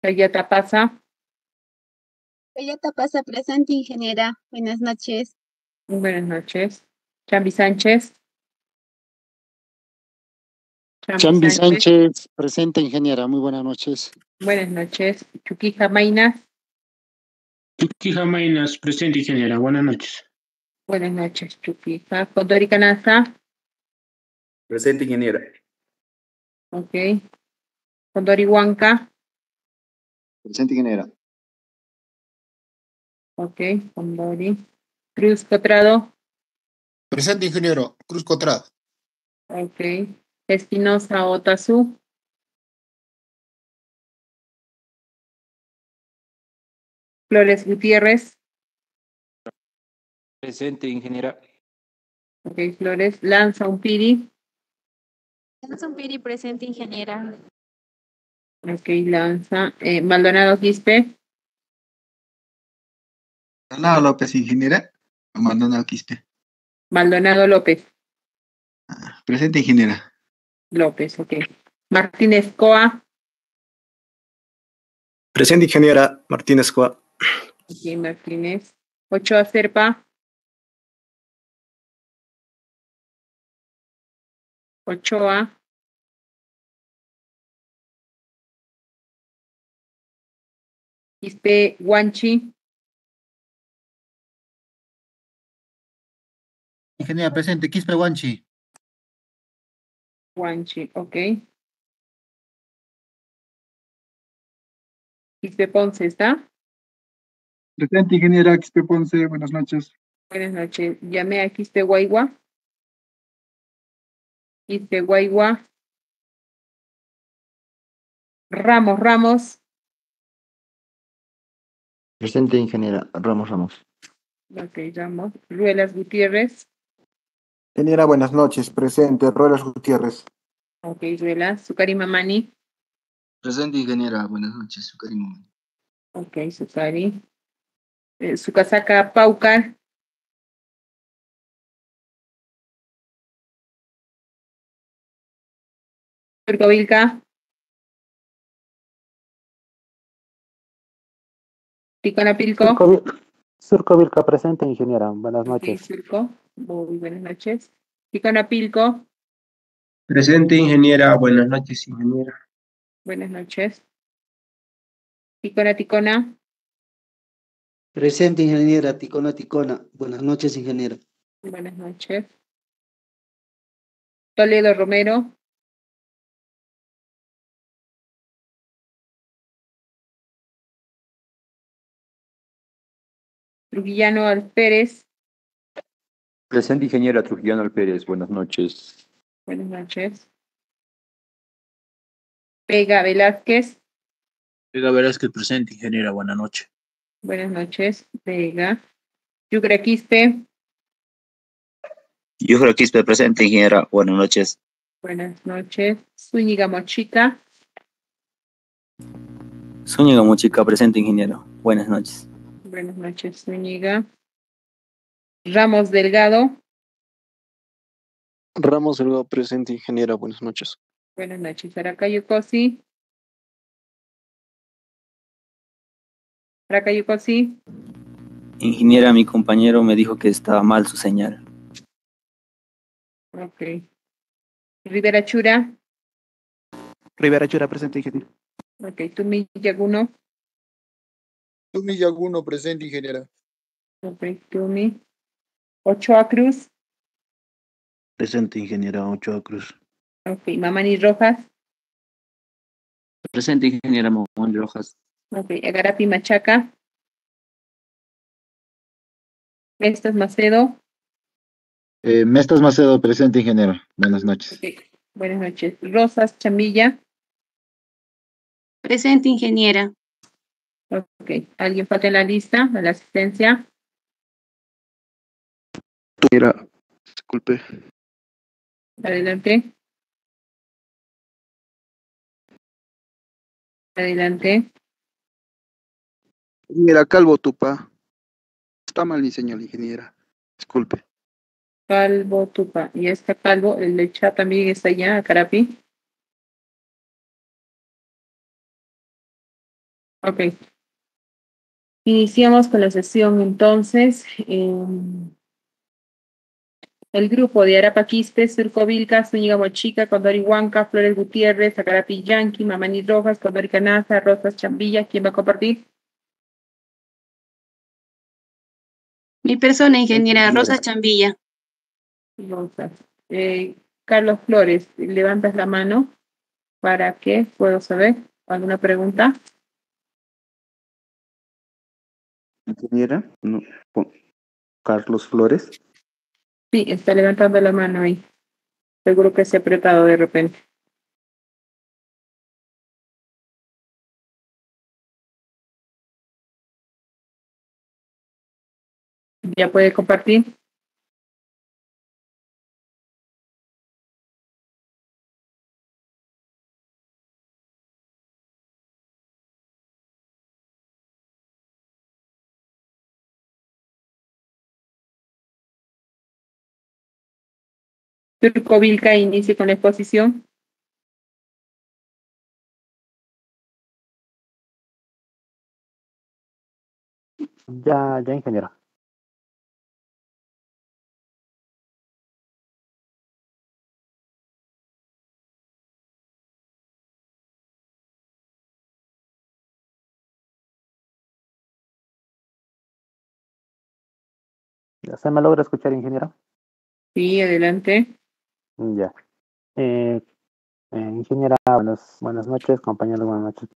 Cayata pasa. Toyota pasa presente, ingeniera. Buenas noches. Buenas noches. Chambi Sánchez. Chambi Sánchez, presente, ingeniera. Muy buenas noches. Buenas noches. Chuquija Maynas. Chuquija Maynas, presente, ingeniera. Buenas noches. Buenas noches, Chuquija. Condori Canasta. Presente, ingeniera. Ok. Condori Huanca. Presente, ingeniera. Ok, Condori. Cruz Cotrado. Presente, ingeniero. Cruz Cotrado. Ok. Espinosa Otazú. Flores Gutiérrez. Presente, ingeniera. Ok, Flores. Lanza Umpiri. Lanza Umpiri presente, ingeniera. Ok, Lanza. Maldonado Quispe. Maldonado López, ingeniera. Maldonado Quispe. Maldonado López. Presente, ingeniera. López, ok. Martínez Coa. Presente, ingeniera. Martínez Coa. Ok, Martínez. Ochoa Serpa. Ochoa. Quispe Guanchi. Ingeniera, presente. Quispe Guanchi. Guanchi, ok. Quispe Ponce, ¿está? Presente, ingeniera Quispe Ponce. Buenas noches. Buenas noches. Llamé a Quispe Guaigua. Quispe Guaigua. Ramos. Presente, ingeniera. Ramos. Ok, Ramos. Ruelas Gutiérrez. Ingeniera, buenas noches. Presente, Ruelas Gutiérrez. Ok, Ruelas. Sukari Mamani. Presente, ingeniera. Buenas noches, Sukari Mamani. Ok, Sukari. Sukasaka Paucar. Surcovilca. Ticonapilco. Surcovilca presente, ingeniera. Buenas noches. Surco. Muy buenas noches. Ticonapilco. Presente, ingeniera. Buenas noches, ingeniera. Buenas noches. Ticona. Presente, ingeniera. Ticona. Buenas noches, ingeniera. Buenas noches. Toledo Romero. Trujillano Alpérez. Presente, ingeniera. Trujillano Alpérez. Buenas noches. Buenas noches. Vega Velázquez. Vega Velázquez presente, ingeniera. Buenas noches. Buenas noches. Vega. Yucra Quispe. Yucra Quispe presente, ingeniera. Buenas noches. Buenas noches. Zúñiga Mochica. Zúñiga Mochica presente, ingeniero. Buenas noches. Buenas noches, Zúñiga. Ramos Delgado. Ramos Delgado presente, ingeniera. Buenas noches. Buenas noches. Aracayo Cosi. Aracayo Cosi. Ingeniera, mi compañero me dijo que estaba mal su señal. Ok. Rivera Chura. Rivera Chura presente, ingeniero. Ok. Tumi Yaguno. Tumi Yaguno presente, ingeniera. Ok. Tumi. Ochoa Cruz. Presente, ingeniera. Ochoa Cruz. Ok. Mamani Rojas. Presente, ingeniera Mamani Rojas. Ok. Agarapi Machaca. Mestas Macedo. Mestas Macedo, presente, ingeniero. Buenas noches. Okay. Buenas noches. Rosas Chamilla. Presente, ingeniera. Ok. ¿Alguien falta en la lista de la asistencia? Mira, disculpe. Adelante. Ingeniera Calvo Tupa. Está mal mi señal, ingeniera. Disculpe. Calvo Tupa. Y está Calvo, el de chat también está allá, Carapi. Ok. Iniciamos con la sesión entonces. El grupo de Arapaquispe, Surcovilca, Zúñiga Mochica, Condori Huanca, Flores Gutiérrez, Acarapi Yanqui, Mamani Rojas, Condori Canaza, Rosas Chambilla. ¿Quién va a compartir? Mi persona, ingeniera Rosa Chambilla. Rosas. Carlos Flores, levantas la mano. ¿Para qué? ¿Puedo saber? ¿Alguna pregunta? Ingeniera, no, Carlos Flores. Sí, está levantando la mano ahí. Seguro que se ha apretado de repente. ¿Ya puede compartir? Turcovilca, inicie con la exposición. Ya, ingeniera. ¿Ya se me logra escuchar, ingeniera? Sí, adelante. Ya. Ingeniera, buenas noches, compañeros, buenas noches.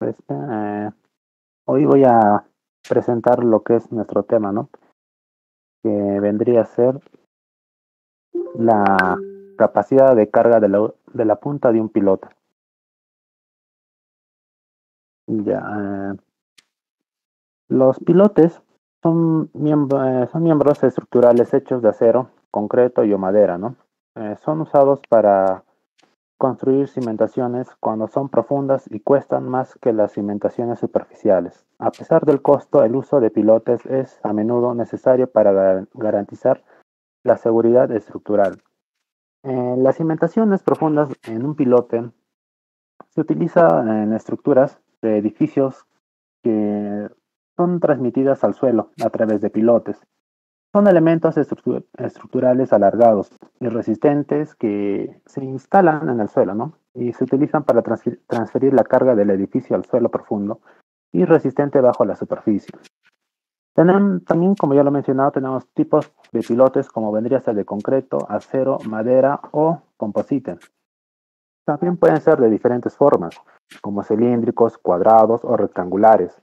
Hoy voy a presentar lo que es nuestro tema, ¿no? Que vendría a ser la capacidad de carga de la punta de un piloto. Ya. Los pilotes son miembros estructurales hechos de acero, concreto y o madera, ¿no? Son usados para construir cimentaciones cuando son profundas y cuestan más que las cimentaciones superficiales. A pesar del costo, el uso de pilotes es a menudo necesario para garantizar la seguridad estructural. Las cimentaciones profundas en un pilote se utiliza en estructuras de edificios que son transmitidas al suelo a través de pilotes. Son elementos estructurales alargados y resistentes que se instalan en el suelo, ¿no? Y se utilizan para transferir la carga del edificio al suelo profundo y resistente bajo la superficie. También, como ya lo he mencionado, tenemos tipos de pilotes como vendría a ser de concreto, acero, madera o composite. También pueden ser de diferentes formas, como cilíndricos, cuadrados o rectangulares.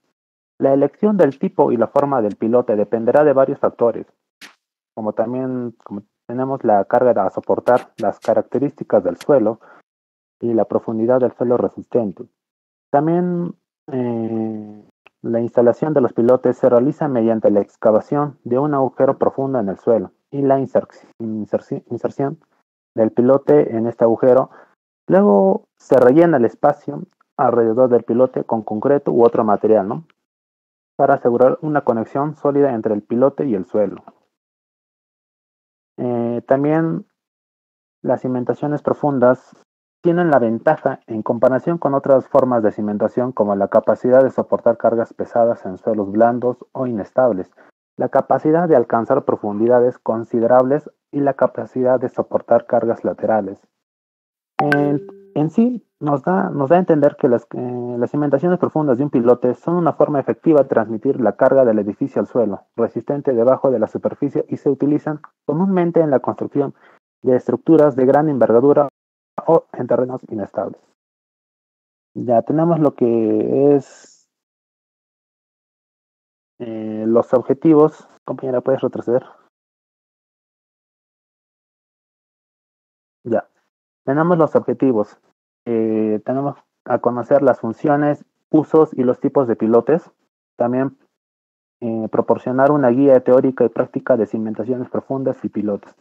La elección del tipo y la forma del pilote dependerá de varios factores, como tenemos la carga a soportar, las características del suelo y la profundidad del suelo resistente. También la instalación de los pilotes se realiza mediante la excavación de un agujero profundo en el suelo y la inserción del pilote en este agujero. Luego se rellena el espacio alrededor del pilote con concreto u otro material, ¿no? Para asegurar una conexión sólida entre el pilote y el suelo. También las cimentaciones profundas tienen la ventaja en comparación con otras formas de cimentación como la capacidad de soportar cargas pesadas en suelos blandos o inestables, la capacidad de alcanzar profundidades considerables y la capacidad de soportar cargas laterales. En sí, nos da a entender que las cimentaciones profundas de un pilote son una forma efectiva de transmitir la carga del edificio al suelo, resistente debajo de la superficie y se utilizan comúnmente en la construcción de estructuras de gran envergadura o en terrenos inestables. Ya tenemos lo que es los objetivos. Compañera, ¿puedes retroceder? Ya. Tenemos los objetivos. Tenemos a conocer las funciones, usos y los tipos de pilotes. También proporcionar una guía teórica y práctica de cimentaciones profundas y pilotes.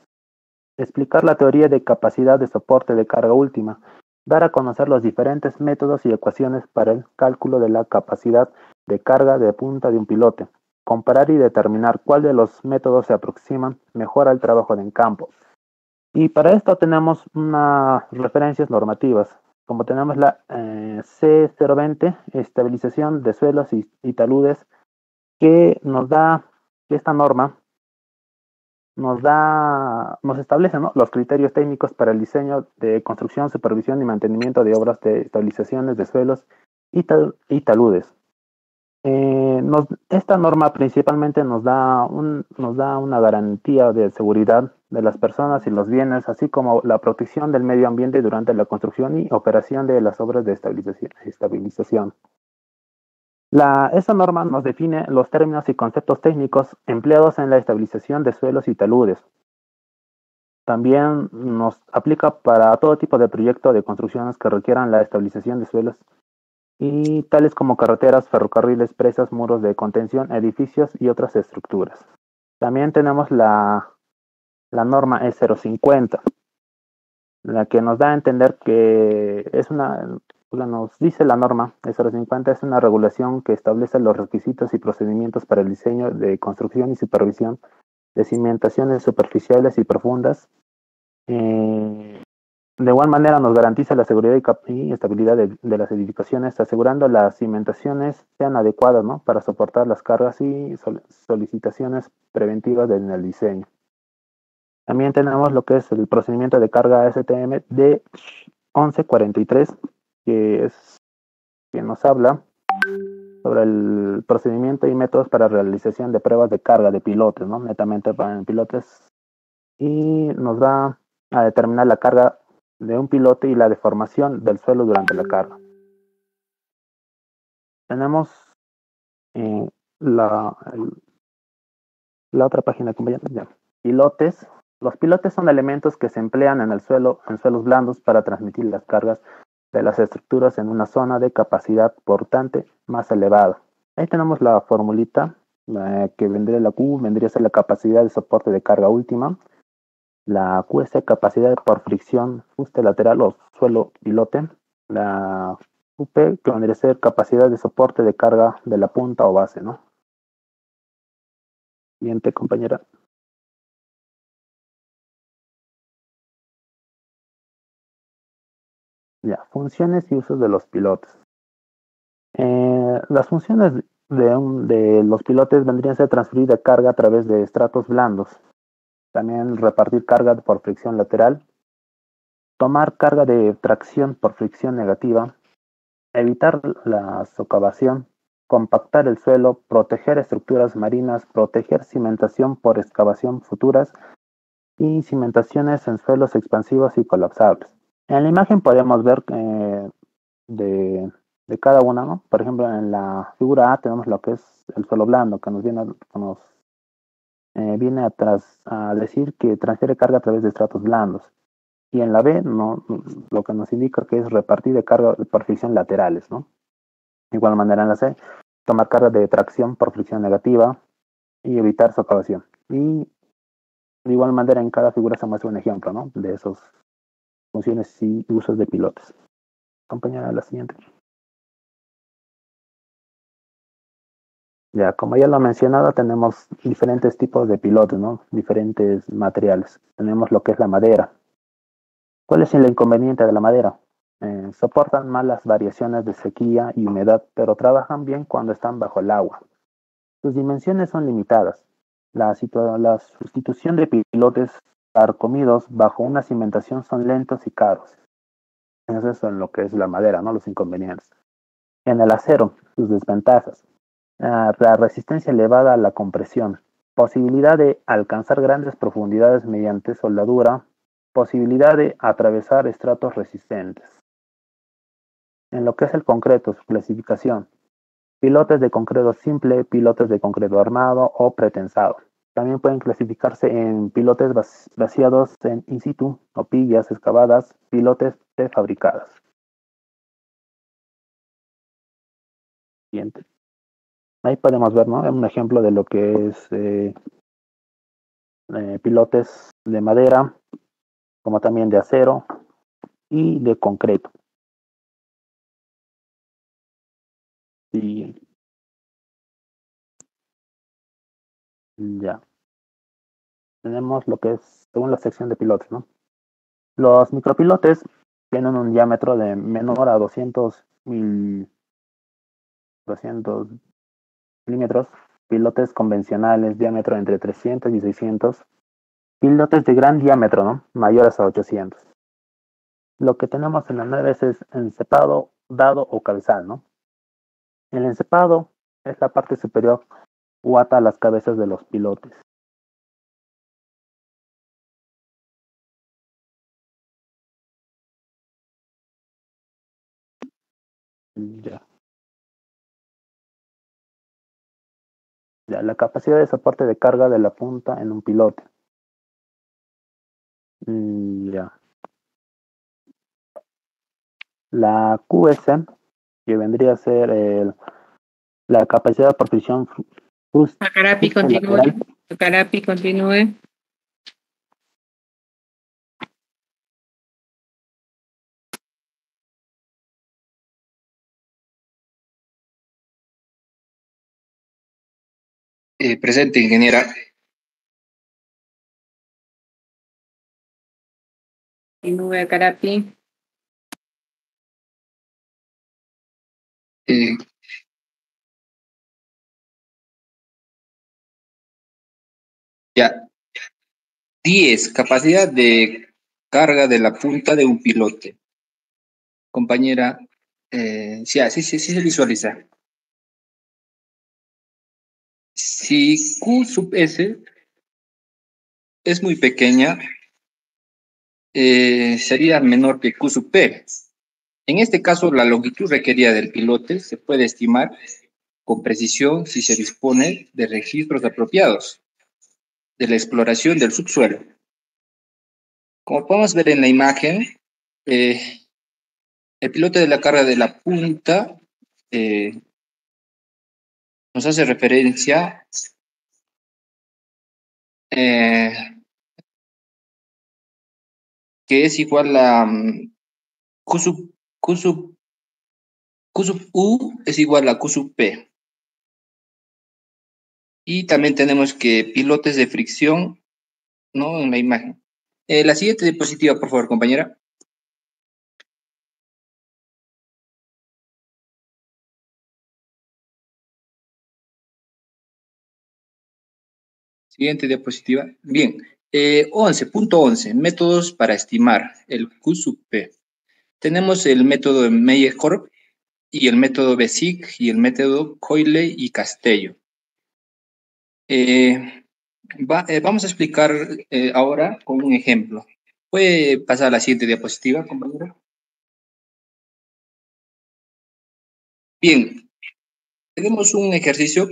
Explicar la teoría de capacidad de soporte de carga última. Dar a conocer los diferentes métodos y ecuaciones para el cálculo de la capacidad de carga de punta de un pilote. Comparar y determinar cuál de los métodos se aproximan mejor al trabajo en campo. Y para esto tenemos unas referencias normativas. como tenemos la C020, estabilización de suelos y taludes, que nos da, esta norma nos establece, ¿no?, los criterios técnicos para el diseño de construcción, supervisión y mantenimiento de obras de estabilizaciones de suelos y taludes. Esta norma principalmente nos da una garantía de seguridad de las personas y los bienes, así como la protección del medio ambiente durante la construcción y operación de las obras de estabilización. Esta norma nos define los términos y conceptos técnicos empleados en la estabilización de suelos y taludes. También nos aplica para todo tipo de proyecto de construcciones que requieran la estabilización de suelos, y tales como carreteras, ferrocarriles, presas, muros de contención, edificios y otras estructuras. También tenemos la norma E050, la que nos da a entender que nos dice la norma E050 es una regulación que establece los requisitos y procedimientos para el diseño de construcción y supervisión de cimentaciones superficiales y profundas. De igual manera nos garantiza la seguridad y estabilidad de las edificaciones, asegurando las cimentaciones sean adecuadas, ¿no?, para soportar las cargas y solicitaciones preventivas en el diseño. También tenemos lo que es el procedimiento de carga STM de 1143, que nos habla sobre el procedimiento y métodos para realización de pruebas de carga de pilotes, ¿no?, netamente para pilotes, y nos va a determinar la carga de un pilote y la deformación del suelo durante la carga. Tenemos la otra página, compañeros. Pilotes. Los pilotes son elementos que se emplean en suelos blandos para transmitir las cargas de las estructuras en una zona de capacidad portante más elevada. Ahí tenemos la formulita, que la Q vendría a ser la capacidad de soporte de carga última. La QS, capacidad por fricción, fuste lateral o suelo pilote. La UP, que vendría a ser capacidad de soporte de carga de la punta o base, ¿no? Siguiente, compañera. Ya, funciones y usos de los pilotes. Las funciones de los pilotes vendrían a ser transferir de carga a través de estratos blandos. También repartir carga por fricción lateral, tomar carga de tracción por fricción negativa, evitar la socavación, compactar el suelo, proteger estructuras marinas, proteger cimentación por excavación futuras y cimentaciones en suelos expansivos y colapsables. En la imagen podemos ver de cada una, ¿no? Por ejemplo, en la figura A tenemos lo que es el suelo blando, que nos viene a decir que transfiere carga a través de estratos blandos. Y en la B, ¿no?, lo que nos indica que es repartir de carga por fricción laterales, ¿no? De igual manera en la C, tomar carga de tracción por fricción negativa y evitar socavación. Y de igual manera en cada figura se muestra un ejemplo, ¿no?, de esas funciones y usos de pilotes. Compañera, la siguiente. Ya, como ya lo he mencionado, tenemos diferentes tipos de pilotes, ¿no?, diferentes materiales. Tenemos lo que es la madera. ¿Cuál es el inconveniente de la madera? Soportan mal las variaciones de sequía y humedad, pero trabajan bien cuando están bajo el agua. Sus dimensiones son limitadas. La sustitución de pilotes carcomidos bajo una cimentación son lentos y caros. Eso es en lo que es la madera, ¿no?, los inconvenientes. En el acero, sus desventajas. La resistencia elevada a la compresión. Posibilidad de alcanzar grandes profundidades mediante soldadura. Posibilidad de atravesar estratos resistentes. En lo que es el concreto, su clasificación. Pilotes de concreto simple, pilotes de concreto armado o pretensado. También pueden clasificarse en pilotes vaciados in situ, o pillas excavadas, pilotes prefabricadas. Siguiente. Ahí podemos ver, ¿no?, un ejemplo de lo que es pilotes de madera, como también de acero y de concreto. Y ya. Tenemos lo que es, según la sección de pilotes, ¿no? Los micropilotes tienen un diámetro de menor a 200 milímetros, pilotes convencionales, diámetro entre 300 y 600, pilotes de gran diámetro, ¿no? Mayores a 800. Lo que tenemos en las naves es encepado, dado o cabezal, ¿no? El encepado es la parte superior o ata a las cabezas de los pilotes. Ya. La capacidad de soporte de carga de la punta en un pilote. Ya. La QS, que vendría a ser la capacidad por fricción Sacarapi, continúe. lateral. Sacarapi, continúe. Presente, ingeniera. Continúe, Carapi. Ya. 10. Capacidad de carga de la punta de un pilote. Compañera, sí se visualiza. Si Q sub S es muy pequeña, sería menor que Q sub P. En este caso, la longitud requerida del pilote se puede estimar con precisión si se dispone de registros apropiados de la exploración del subsuelo. Como podemos ver en la imagen, el pilote de la carga de la punta nos hace referencia que es igual a Q sub U es igual a Q sub P. Y también tenemos que pilotes de fricción, ¿no? En la imagen. La siguiente diapositiva, por favor, compañera. Siguiente diapositiva. Bien. 11.11. Métodos para estimar el Q sub P. Tenemos el método de Meyer-Korb y el método Bessig y el método Coyle y Castello. Vamos a explicar ahora con un ejemplo. ¿Puede pasar a la siguiente diapositiva, compañero? Bien, tenemos un ejercicio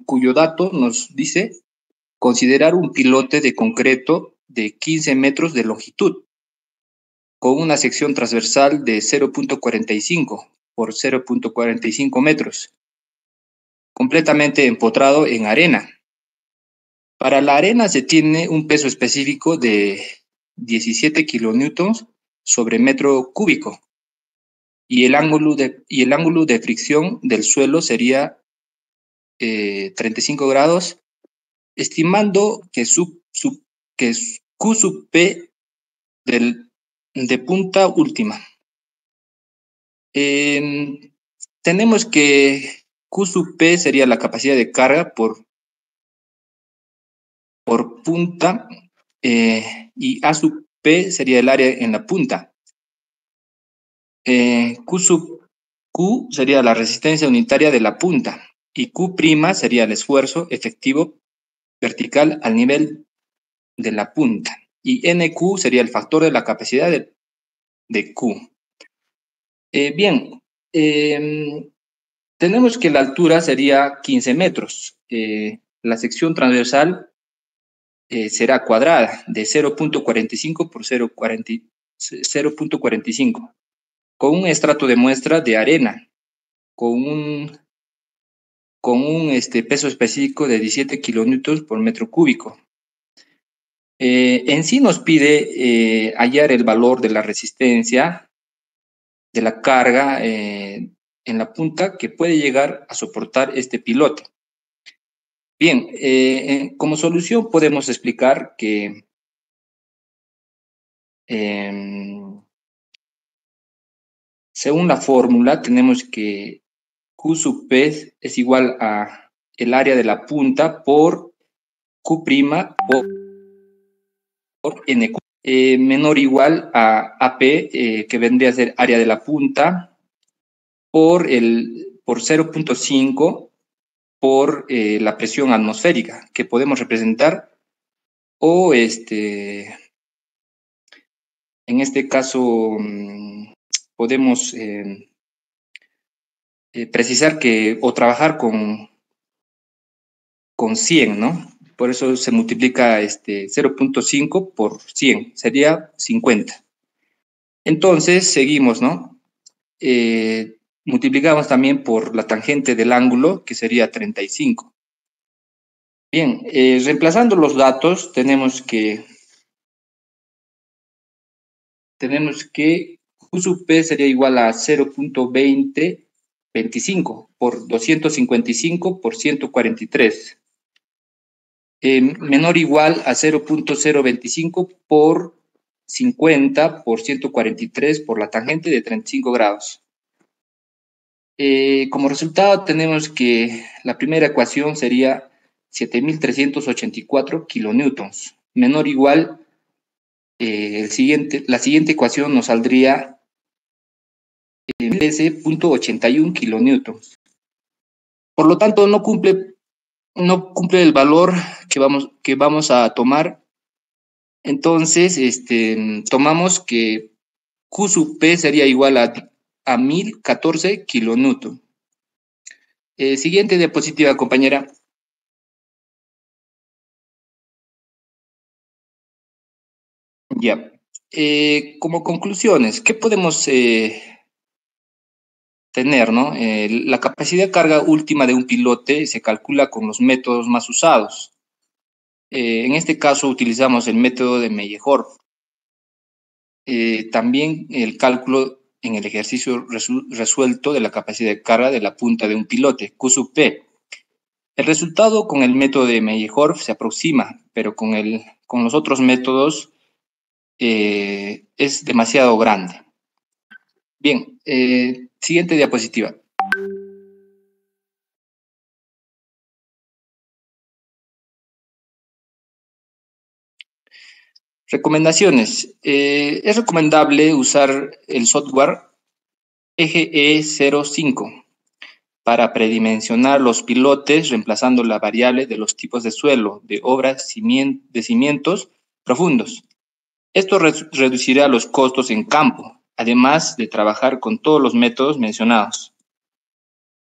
cuyo dato nos dice considerar un pilote de concreto de 15 metros de longitud con una sección transversal de 0.45 por 0.45 metros, completamente empotrado en arena. Para la arena se tiene un peso específico de 17 kilonewtons sobre metro cúbico y el ángulo de fricción del suelo sería 35 grados, estimando que Q sub P de punta última. Tenemos que Q sub P sería la capacidad de carga por punta y A sub P sería el área en la punta. Q sub Q sería la resistencia unitaria de la punta y Q' sería el esfuerzo efectivo vertical al nivel de la punta y NQ sería el factor de la capacidad de Q. Bien, tenemos que la altura sería 15 metros. La sección transversal será cuadrada de 0.45 por 0.45 con un estrato de muestra de arena con un peso específico de 17 kilonewtons por metro cúbico. En sí nos pide hallar el valor de la resistencia de la carga en la punta que puede llegar a soportar este pilote. Bien, como solución podemos explicar que Según la fórmula, tenemos que Q sub P es igual a el área de la punta por Q' por NQ, menor o igual a AP, que vendría a ser área de la punta, por 0.5 por la presión atmosférica, que podemos representar, o en este caso podemos precisar que, o trabajar con 100, ¿no? Por eso se multiplica 0.5 por 100, sería 50. Entonces, seguimos, ¿no? Multiplicamos también por la tangente del ángulo, que sería 35. Bien, reemplazando los datos, tenemos que Q sub P sería igual a 0.2025 por 255 por 143. Menor o igual a 0.025 por 50 por 143 por la tangente de 35 grados. Como resultado tenemos que la primera ecuación sería 7.384 kilonewtons. Menor o igual, la siguiente ecuación nos saldría 13.81 kilonewtons. Por lo tanto, no cumple el valor que vamos a tomar. Entonces, tomamos que Q sub P sería igual a 1014 kilonewton. Siguiente diapositiva, compañera. Ya. Como conclusiones, ¿qué podemos tener, ¿no? La capacidad de carga última de un pilote se calcula con los métodos más usados. En este caso utilizamos el método de Meyerhof. También el cálculo en el ejercicio resuelto de la capacidad de carga de la punta de un pilote, Q sub P. El resultado con el método de Meyerhof se aproxima, pero con los otros métodos es demasiado grande. Bien, siguiente diapositiva. Recomendaciones. Es recomendable usar el software EGE05 para predimensionar los pilotes, reemplazando la variable de los tipos de suelo de obras de cimientos profundos. Esto reducirá los costos en campo, además de trabajar con todos los métodos mencionados.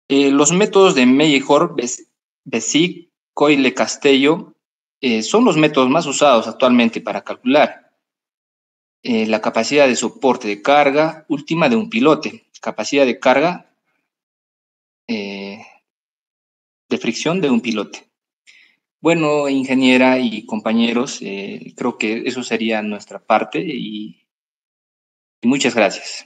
Los métodos de Meyerhof, Bessic, Coyle-Castello son los métodos más usados actualmente para calcular la capacidad de soporte de carga última de un pilote, capacidad de carga de fricción de un pilote. Bueno, ingeniera y compañeros, creo que eso sería nuestra parte y muchas gracias.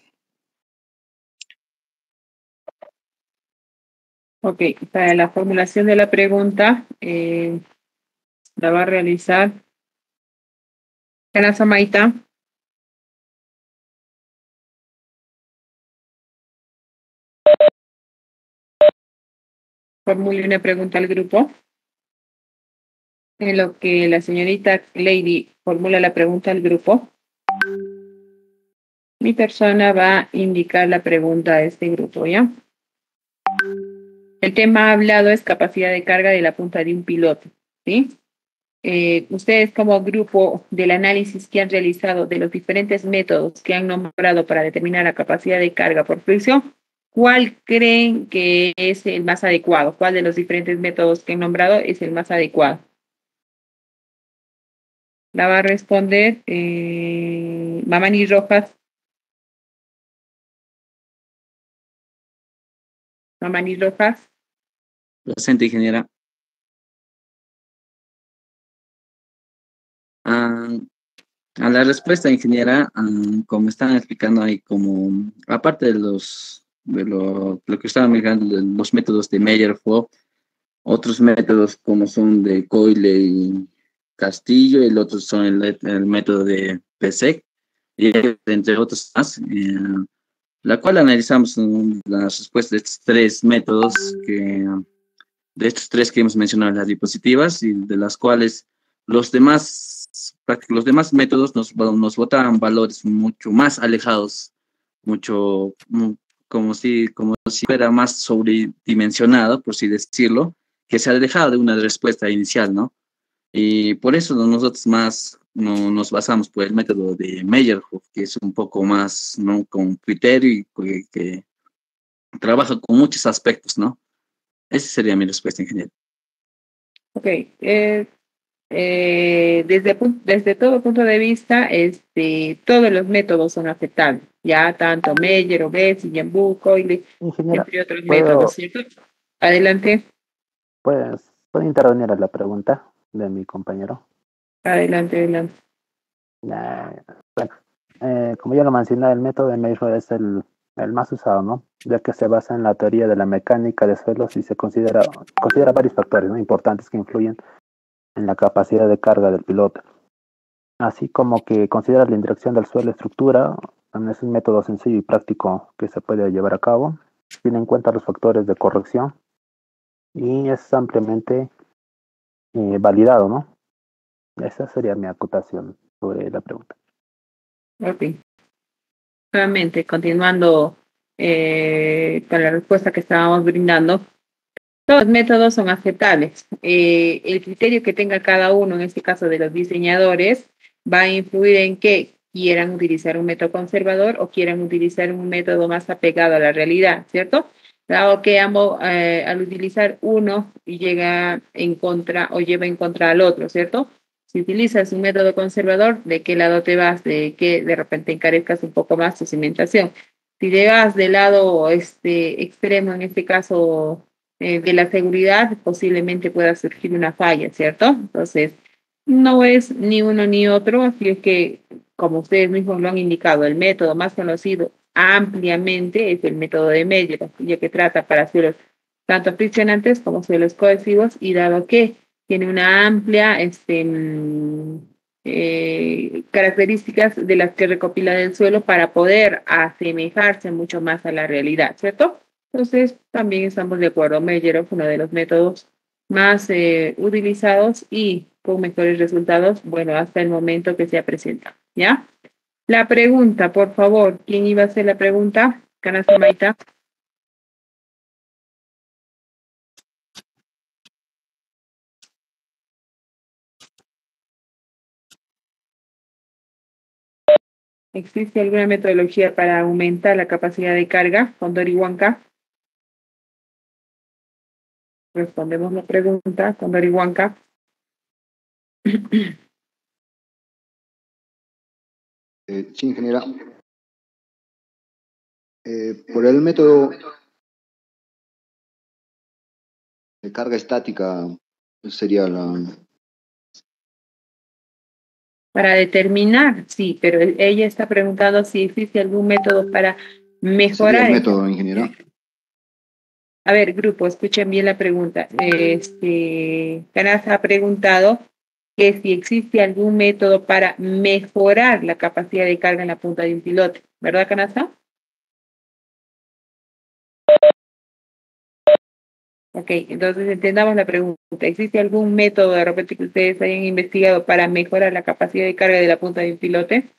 Ok, para la formulación de la pregunta, la va a realizar Ana Samaita. Formule una pregunta al grupo. En lo que la señorita Lady formula la pregunta al grupo, mi persona va a indicar la pregunta a este grupo, ¿ya? El tema hablado es capacidad de carga de la punta de un piloto, ¿sí? Ustedes como grupo del análisis que han realizado de los diferentes métodos que han nombrado para determinar la capacidad de carga por fricción, ¿cuál creen que es el más adecuado? ¿Cuál de los diferentes métodos que han nombrado es el más adecuado? La va a responder Mamani Rojas. Mamani Rojas. Presente, ingeniera. A la respuesta, ingeniera, como están explicando ahí, como aparte de lo que estaban mirando, de los métodos de Meyerhof, otros métodos como son de Coyle y Castillo, y el otro son el método de Bessic, y entre otros más. la cual analizamos las respuestas de estos tres métodos, de estos tres que hemos mencionado, las diapositivas, y de las cuales los demás métodos nos botaban valores mucho más alejados, como si fuera más sobredimensionado, por así decirlo, que se alejaba de una respuesta inicial, ¿no? Y por eso nosotros más nos basamos por el método de Meyerhoff, que es un poco más, ¿no?, con criterio y que trabaja con muchos aspectos, ¿no? Esa sería mi respuesta, ingeniero. Ok. Desde todo punto de vista, todos los métodos son aceptables, ya tanto Meyer, Obesi, Yambu, Coyle, entre otros métodos, ¿cierto? Adelante. ¿Puedo intervenir a la pregunta de mi compañero? Adelante. Como ya lo mencioné, el método de Meyer es el más usado, ¿no? Ya que se basa en la teoría de la mecánica de suelos y se considera varios factores, ¿no?, importantes que influyen en la capacidad de carga del piloto. Así como que considera la interacción del suelo estructura, también es un método sencillo y práctico que se puede llevar a cabo. Tiene en cuenta los factores de corrección y es ampliamente validado, ¿no? Esa sería mi acotación sobre la pregunta. Ok. Nuevamente, continuando con la respuesta que estábamos brindando, todos los métodos son aceptables. El criterio que tenga cada uno, en este caso de los diseñadores, va a influir en que quieran utilizar un método conservador o quieran utilizar un método más apegado a la realidad, ¿cierto? Dado que ambos, al utilizar uno, llega en contra o lleva en contra al otro, ¿cierto? Si utilizas un método conservador, ¿de qué lado te vas? De que de repente encarezcas un poco más tu cimentación. Si te vas del lado extremo, en este caso de la seguridad, posiblemente pueda surgir una falla, ¿cierto? Entonces, no es ni uno ni otro, así es que, como ustedes mismos lo han indicado, el método más conocido ampliamente es el método de Meyer, ya que trata para suelos tanto friccionantes como suelos cohesivos, y dado que tiene una amplia características de las que recopila del suelo para poder asemejarse mucho más a la realidad, ¿cierto? Entonces, también estamos de acuerdo. Meyer es uno de los métodos más utilizados y con mejores resultados, bueno, hasta el momento que se ha presentado, ¿ya? La pregunta, por favor, ¿quién iba a hacer la pregunta? Canasta Maita. ¿Existe alguna metodología para aumentar la capacidad de carga con Dorihuanca? Respondemos la pregunta con Dorihuanca. Sí, ingeniera. Por el método de carga estática sería la... Para determinar, sí, pero ella está preguntando si existe algún método para mejorar. Sería el método, ingeniera. A ver, grupo, escuchen bien la pregunta. Canasa ha preguntado que si existe algún método para mejorar la capacidad de carga en la punta de un pilote, ¿verdad, Canasa? Ok, entonces entendamos la pregunta. ¿Existe algún método de repente que ustedes hayan investigado para mejorar la capacidad de carga de la punta de un pilote?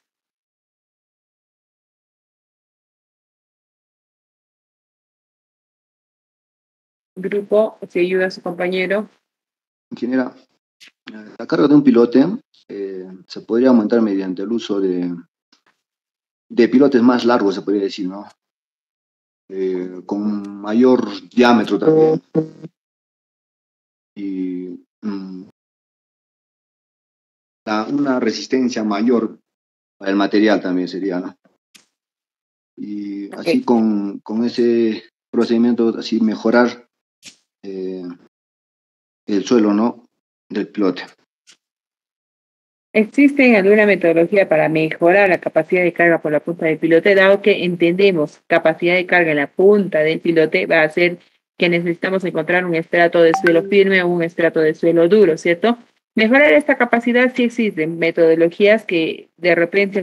Grupo, si ayuda a su compañero. Ingeniera, la carga de un pilote se podría aumentar mediante el uso de pilotes más largos, se podría decir, ¿no? Con mayor diámetro también. Y una resistencia mayor para el material también sería, ¿no? Y así con ese procedimiento, así mejorar el suelo, ¿no?, del pilote. ¿Existe alguna metodología para mejorar la capacidad de carga por la punta del pilote? Dado que entendemos capacidad de carga en la punta del pilote, va a ser que necesitamos encontrar un estrato de suelo firme o un estrato de suelo duro, ¿cierto? Mejorar esta capacidad, sí existen metodologías que de repente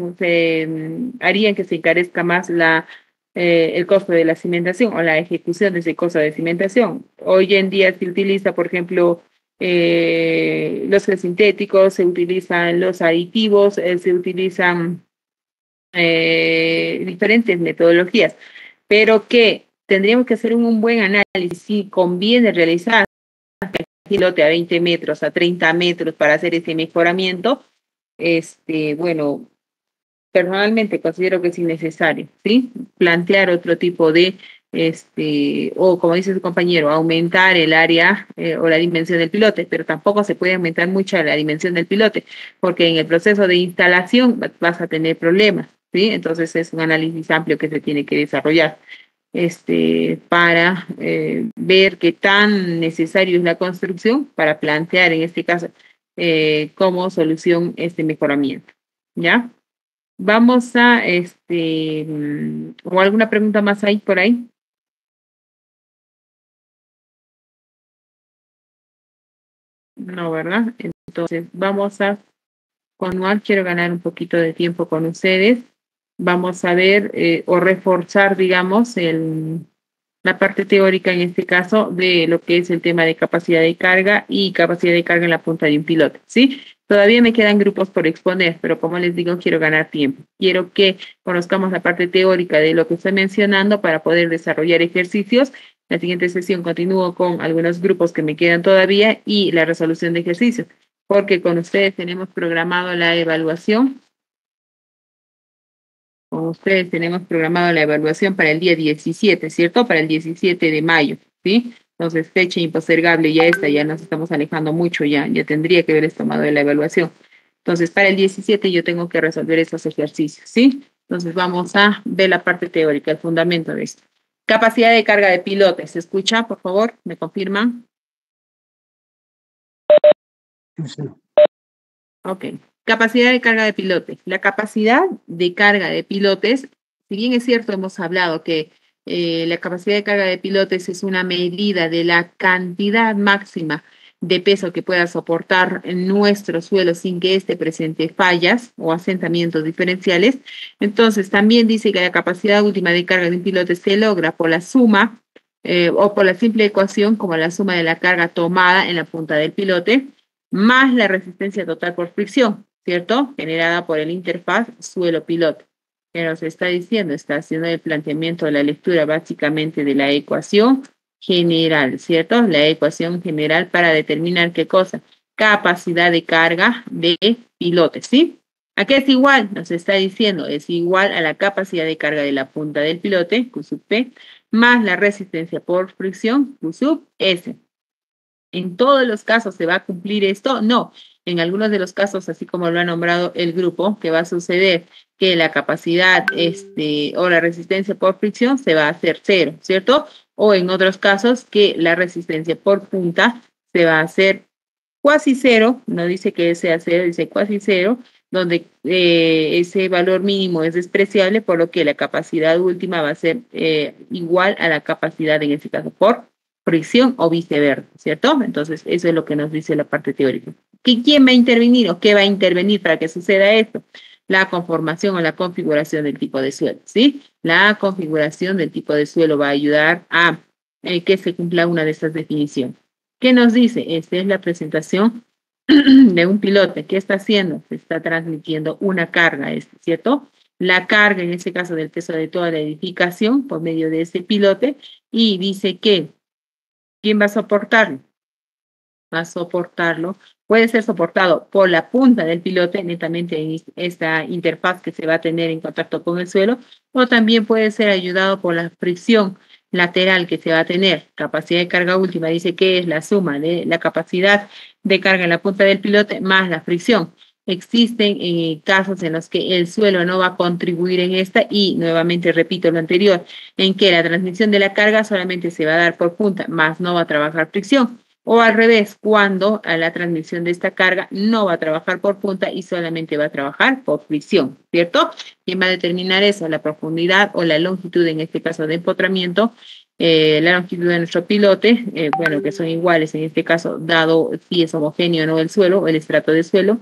harían que se encarezca más la el costo de la cimentación o la ejecución de ese costo de cimentación. Hoy en día se utiliza, por ejemplo, los sintéticos, se utilizan los aditivos, se utilizan diferentes metodologías, pero que tendríamos que hacer un buen análisis si conviene realizar un pilote a 20 metros, a 30 metros para hacer ese mejoramiento. Bueno, personalmente considero que es innecesario, ¿sí? Plantear otro tipo de, o como dice su compañero, aumentar el área o la dimensión del pilote, pero tampoco se puede aumentar mucho la dimensión del pilote, porque en el proceso de instalación vas a tener problemas, ¿sí? Entonces es un análisis amplio que se tiene que desarrollar para ver qué tan necesario es la construcción para plantear en este caso como solución este mejoramiento, ¿ya? Vamos a, ¿o alguna pregunta más hay por ahí? No, ¿verdad? Entonces, vamos a continuar. Quiero ganar un poquito de tiempo con ustedes. Vamos a ver o reforzar, digamos, la parte teórica en este caso de lo que es el tema de capacidad de carga y capacidad de carga en la punta de un pilote, ¿sí? Todavía me quedan grupos por exponer, pero como les digo, quiero ganar tiempo. Quiero que conozcamos la parte teórica de lo que estoy mencionando para poder desarrollar ejercicios. La siguiente sesión continúo con algunos grupos que me quedan todavía y la resolución de ejercicios, porque con ustedes tenemos programado la evaluación. Con ustedes tenemos programado la evaluación para el día 17, ¿cierto? Para el 17 de mayo, ¿sí? Entonces, fecha impostergable ya está, ya nos estamos alejando mucho, ya tendría que haber tomado la evaluación. Entonces, para el 17 yo tengo que resolver estos ejercicios, ¿sí? Entonces, vamos a ver la parte teórica, el fundamento de esto. Capacidad de carga de pilotes. ¿Se escucha, por favor? ¿Me confirman? Sí. Ok. Capacidad de carga de pilotes. La capacidad de carga de pilotes, si bien es cierto, hemos hablado que la capacidad de carga de pilotes es una medida de la cantidad máxima de peso que pueda soportar nuestro suelo sin que éste presente fallas o asentamientos diferenciales. Entonces, también dice que la capacidad última de carga de un pilote se logra por la suma o por la simple ecuación como la suma de la carga tomada en la punta del pilote más la resistencia total por fricción, ¿cierto? Generada por el interfaz suelo-pilote. Que nos está diciendo, está haciendo el planteamiento de la lectura básicamente de la ecuación general, ¿cierto? La ecuación general para determinar qué cosa, capacidad de carga de pilote, ¿sí? ¿A qué es igual? Nos está diciendo, es igual a la capacidad de carga de la punta del pilote, Q sub P, más la resistencia por fricción, Q sub S. ¿En todos los casos se va a cumplir esto? No. En algunos de los casos, así como lo ha nombrado el grupo, que va a suceder que la capacidad o la resistencia por fricción se va a hacer 0, ¿cierto? O en otros casos que la resistencia por punta se va a hacer cuasi 0, no dice que sea 0, dice cuasi 0, donde ese valor mínimo es despreciable, por lo que la capacidad última va a ser igual a la capacidad, en este caso, por fricción o viceversa, ¿cierto? Entonces, eso es lo que nos dice la parte teórica. ¿Quién va a intervenir o qué va a intervenir para que suceda esto? La conformación o la configuración del tipo de suelo, ¿sí? La configuración del tipo de suelo va a ayudar a que se cumpla una de estas definiciones. ¿Qué nos dice? Esta es la presentación de un pilote. ¿Qué está haciendo? Se está transmitiendo una carga, ¿cierto? La carga, en este caso, del peso de toda la edificación por medio de ese pilote, y dice que ¿quién va a soportarlo? Va a soportarlo. Puede ser soportado por la punta del pilote, netamente en esta interfaz que se va a tener en contacto con el suelo, o también puede ser ayudado por la fricción lateral que se va a tener. Capacidad de carga última dice que es la suma de la capacidad de carga en la punta del pilote más la fricción. Existen casos en los que el suelo no va a contribuir en esta y nuevamente repito lo anterior, en que la transmisión de la carga solamente se va a dar por punta, más no va a trabajar fricción. O al revés, cuando a la transmisión de esta carga no va a trabajar por punta y solamente va a trabajar por fricción, ¿cierto? ¿Quién va a determinar eso? La profundidad o la longitud, en este caso de empotramiento, la longitud de nuestro pilote, bueno, que son iguales en este caso, dado si es homogéneo o no el suelo o el estrato de suelo,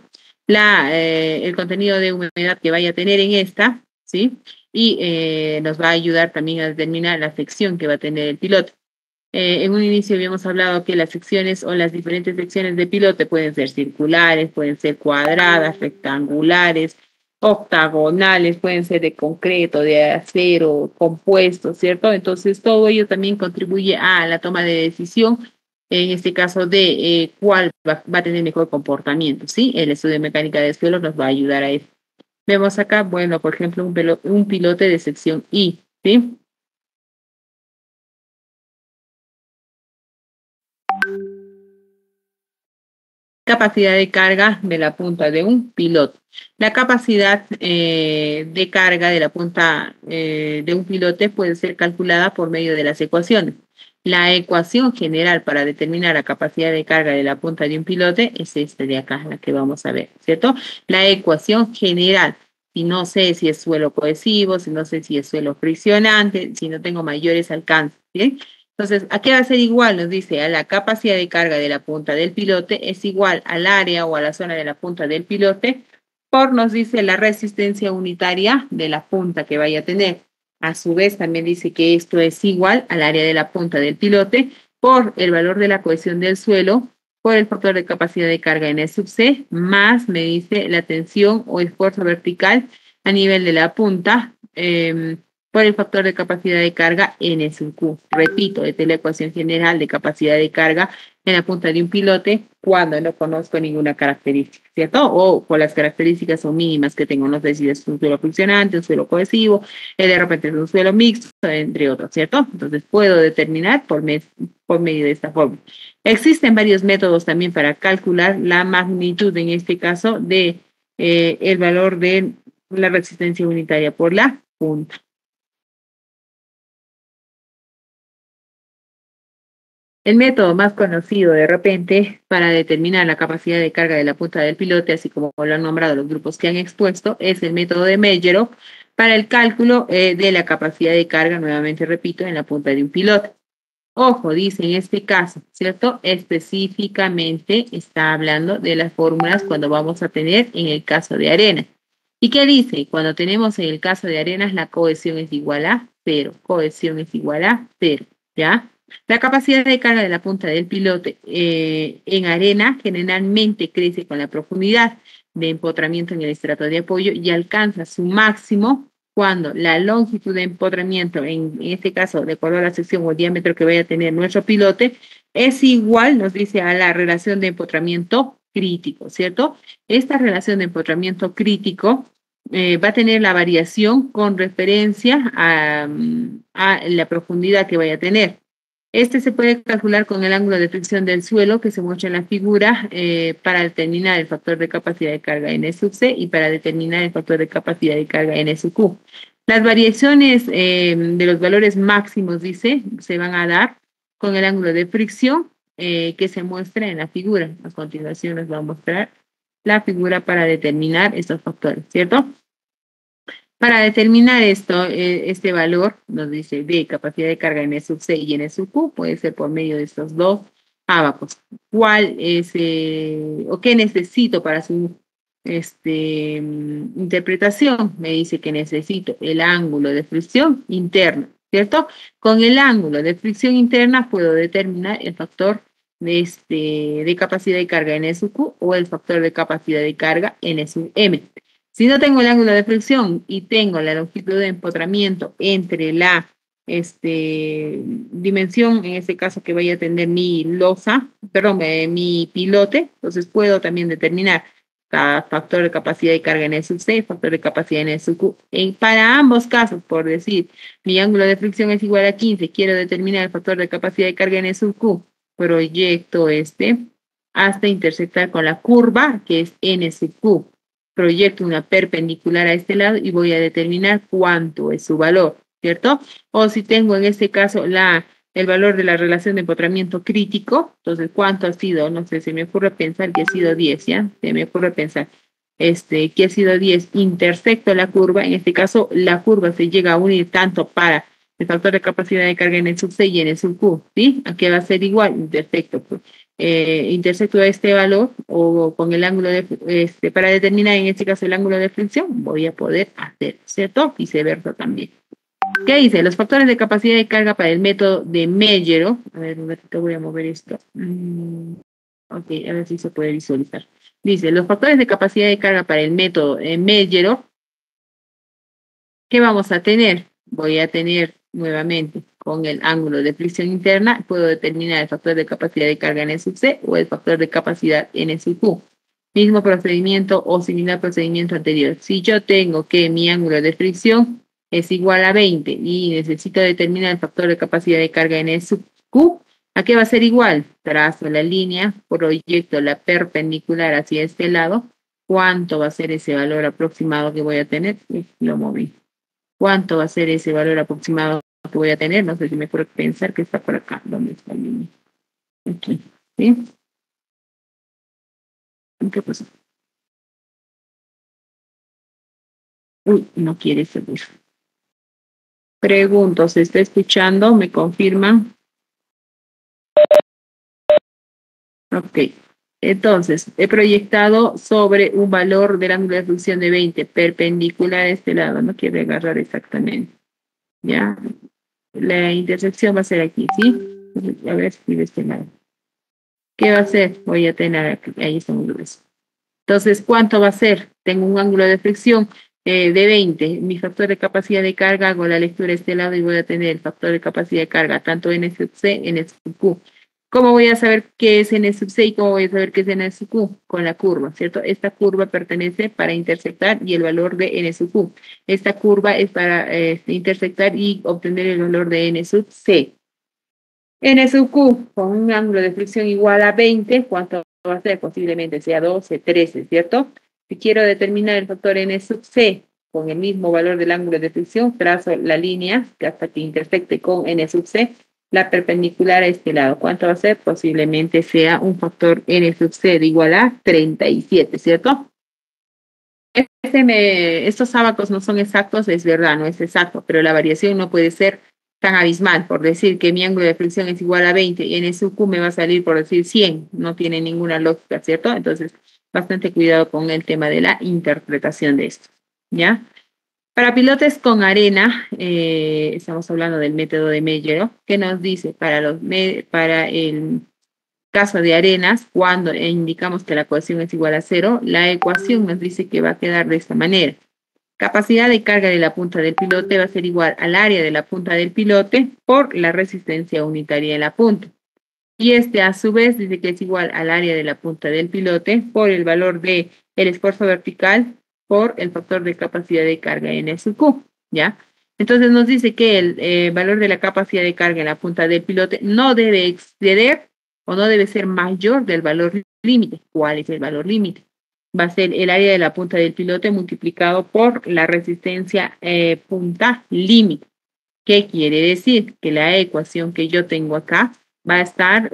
el contenido de humedad que vaya a tener en esta, ¿sí? y nos va a ayudar también a determinar la sección que va a tener el pilote. En un inicio habíamos hablado que las secciones o las diferentes secciones de pilote pueden ser circulares, pueden ser cuadradas, rectangulares, octagonales, pueden ser de concreto, de acero, compuesto, ¿cierto? Entonces todo ello también contribuye a la toma de decisión, en este caso de cuál va a tener mejor comportamiento, ¿sí? El estudio de mecánica de suelos nos va a ayudar a eso. Vemos acá, bueno, por ejemplo, un pilote de sección I, ¿sí? Capacidad de carga de la punta de un pilote. La capacidad de carga de la punta de un pilote puede ser calculada por medio de las ecuaciones. La ecuación general para determinar la capacidad de carga de la punta de un pilote es esta de acá, la que vamos a ver, ¿cierto? La ecuación general. Si no sé si es suelo cohesivo, si no sé si es suelo friccionante, si no tengo mayores alcances, ¿sí? Entonces, ¿a qué va a ser igual? Nos dice, a la capacidad de carga de la punta del pilote es igual al área o a la zona de la punta del pilote por, nos dice, la resistencia unitaria de la punta que vaya a tener. A su vez, también dice que esto es igual al área de la punta del pilote por el valor de la cohesión del suelo, por el factor de capacidad de carga en E sub C, más, me dice, la tensión o esfuerzo vertical a nivel de la punta, por el factor de capacidad de carga N sub Q. Repito, esta es la ecuación general de capacidad de carga en la punta de un pilote cuando no conozco ninguna característica, ¿cierto? O con las características o mínimas que tengo, no sé si es un suelo friccionante, un suelo cohesivo, de repente es un suelo mixto, entre otros, ¿cierto? Entonces puedo determinar por medio de esta forma. Existen varios métodos también para calcular la magnitud, en este caso, de el valor de la resistencia unitaria por la punta. El método más conocido de repente para determinar la capacidad de carga de la punta del pilote, así como lo han nombrado los grupos que han expuesto, es el método de Meyerow para el cálculo de la capacidad de carga, nuevamente repito, en la punta de un pilote. Ojo, dice en este caso, ¿cierto? Específicamente está hablando de las fórmulas cuando vamos a tener en el caso de arena. ¿Y qué dice? Cuando tenemos en el caso de arenas, la cohesión es igual a 0. Cohesión es igual a 0, ¿ya? La capacidad de carga de la punta del pilote en arena generalmente crece con la profundidad de empotramiento en el estrato de apoyo y alcanza su máximo cuando la longitud de empotramiento, en este caso de acuerdo a la sección o el diámetro que vaya a tener nuestro pilote, es igual, nos dice, a la relación de empotramiento crítico, ¿cierto? Esta relación de empotramiento crítico va a tener la variación con referencia a la profundidad que vaya a tener. Este se puede calcular con el ángulo de fricción del suelo que se muestra en la figura para determinar el factor de capacidad de carga N sub C y para determinar el factor de capacidad de carga N sub Q. Las variaciones de los valores máximos, dice, se van a dar con el ángulo de fricción que se muestra en la figura. A continuación nos va a mostrar la figura para determinar estos factores, ¿cierto? Para determinar esto, este valor, nos dice de capacidad de carga N sub C y N sub Q, puede ser por medio de estos dos ábacos. ¿Cuál es o qué necesito para su interpretación? Me dice que necesito el ángulo de fricción interna, ¿cierto? Con el ángulo de fricción interna puedo determinar el factor de capacidad de carga N sub Q o el factor de capacidad de carga N sub M. Si no tengo el ángulo de fricción y tengo la longitud de empotramiento entre la dimensión, en este caso que vaya a tener mi losa, perdón, mi pilote, entonces puedo también determinar cada factor de capacidad de carga en sub C, factor de capacidad en sub Q. Para ambos casos, por decir, mi ángulo de fricción es igual a 15, quiero determinar el factor de capacidad de carga en sub Q, proyecto hasta intersectar con la curva que es N sub Q. Proyecto una perpendicular a este lado y voy a determinar cuánto es su valor, ¿cierto? O si tengo en este caso el valor de la relación de empotramiento crítico, entonces ¿cuánto ha sido? No sé, se me ocurre pensar que ha sido 10, ¿ya? Se me ocurre pensar que ha sido 10, intersecto la curva, en este caso la curva se llega a unir tanto para el factor de capacidad de carga en el sub C y en el sub Q, ¿sí? Aquí va a ser igual, intersecto. intersecto este valor o con el ángulo para determinar en este caso el ángulo de fricción, voy a poder hacer, ¿cierto? Viceversa también. ¿Qué dice? Los factores de capacidad de carga para el método de Mellero. A ver, un ratito voy a mover esto. Ok, a ver si se puede visualizar. Dice, los factores de capacidad de carga para el método Mellero. ¿Qué vamos a tener? Voy a tener nuevamente con el ángulo de fricción interna, puedo determinar el factor de capacidad de carga N sub C o el factor de capacidad N sub Q. Mismo procedimiento o similar procedimiento anterior. Si yo tengo que mi ángulo de fricción es igual a 20 y necesito determinar el factor de capacidad de carga N sub Q, ¿a qué va a ser igual? Trazo la línea, proyecto la perpendicular hacia este lado. ¿Cuánto va a ser ese valor aproximado que voy a tener? Lo moví. ¿Cuánto va a ser ese valor aproximado que voy a tener? No sé si me puedo pensar que está por acá. ¿Dónde está la línea? Aquí. ¿Sí? ¿Qué pasó? Uy, no quiere subir. Pregunto, ¿se está escuchando? ¿Me confirman? Ok. Entonces, he proyectado sobre un valor del ángulo de fricción de 20, perpendicular a este lado. No quiero agarrar exactamente. ¿Ya? La intersección va a ser aquí, ¿sí? A ver si de este lado. ¿Qué va a ser? Voy a tener aquí, ahí está un grueso. Entonces, ¿cuánto va a ser? Tengo un ángulo de fricción de 20. Mi factor de capacidad de carga, hago la lectura de este lado y voy a tener el factor de capacidad de carga, tanto N sub C, N sub Q. ¿Cómo voy a saber qué es N sub C y cómo voy a saber qué es N sub Q? Con la curva, ¿cierto? Esta curva pertenece para intersectar y el valor de N sub Q. Esta curva es para intersectar y obtener el valor de N sub C. N sub Q con un ángulo de fricción igual a 20, ¿cuánto va a ser? Posiblemente sea 12, 13, ¿cierto? Si quiero determinar el factor N sub C con el mismo valor del ángulo de fricción, trazo la línea hasta que intersecte con N sub C, la perpendicular a este lado. ¿Cuánto va a ser? Posiblemente sea un factor N sub C de igual a 37, ¿cierto? Estos ábacos no son exactos, es verdad, no es exacto, pero la variación no puede ser tan abismal. Por decir que mi ángulo de fricción es igual a 20 y N sub Q me va a salir por decir 100, no tiene ninguna lógica, ¿cierto? Entonces, bastante cuidado con el tema de la interpretación de esto, ¿ya? Para pilotes con arena, estamos hablando del método de Mellero, que nos dice para el caso de arenas, cuando indicamos que la ecuación es igual a 0, la ecuación nos dice que va a quedar de esta manera. Capacidad de carga de la punta del pilote va a ser igual al área de la punta del pilote por la resistencia unitaria de la punta. Y a su vez dice que es igual al área de la punta del pilote por el valor del esfuerzo vertical por el factor de capacidad de carga N sub Q, ¿ya? Entonces nos dice que el valor de la capacidad de carga en la punta del pilote no debe exceder o no debe ser mayor del valor límite. ¿Cuál es el valor límite? Va a ser el área de la punta del pilote multiplicado por la resistencia punta límite. ¿Qué quiere decir? Que la ecuación que yo tengo acá va a estar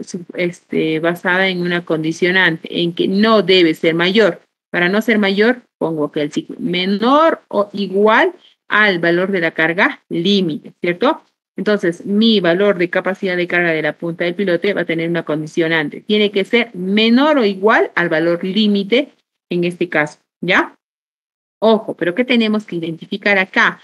basada en una condicionante, en que no debe ser mayor. Para no ser mayor, pongo que el ciclo menor o igual al valor de la carga límite, ¿cierto? Entonces, mi valor de capacidad de carga de la punta del pilote va a tener una condicionante. Tiene que ser menor o igual al valor límite en este caso, ¿ya? Ojo, pero ¿qué tenemos que identificar acá?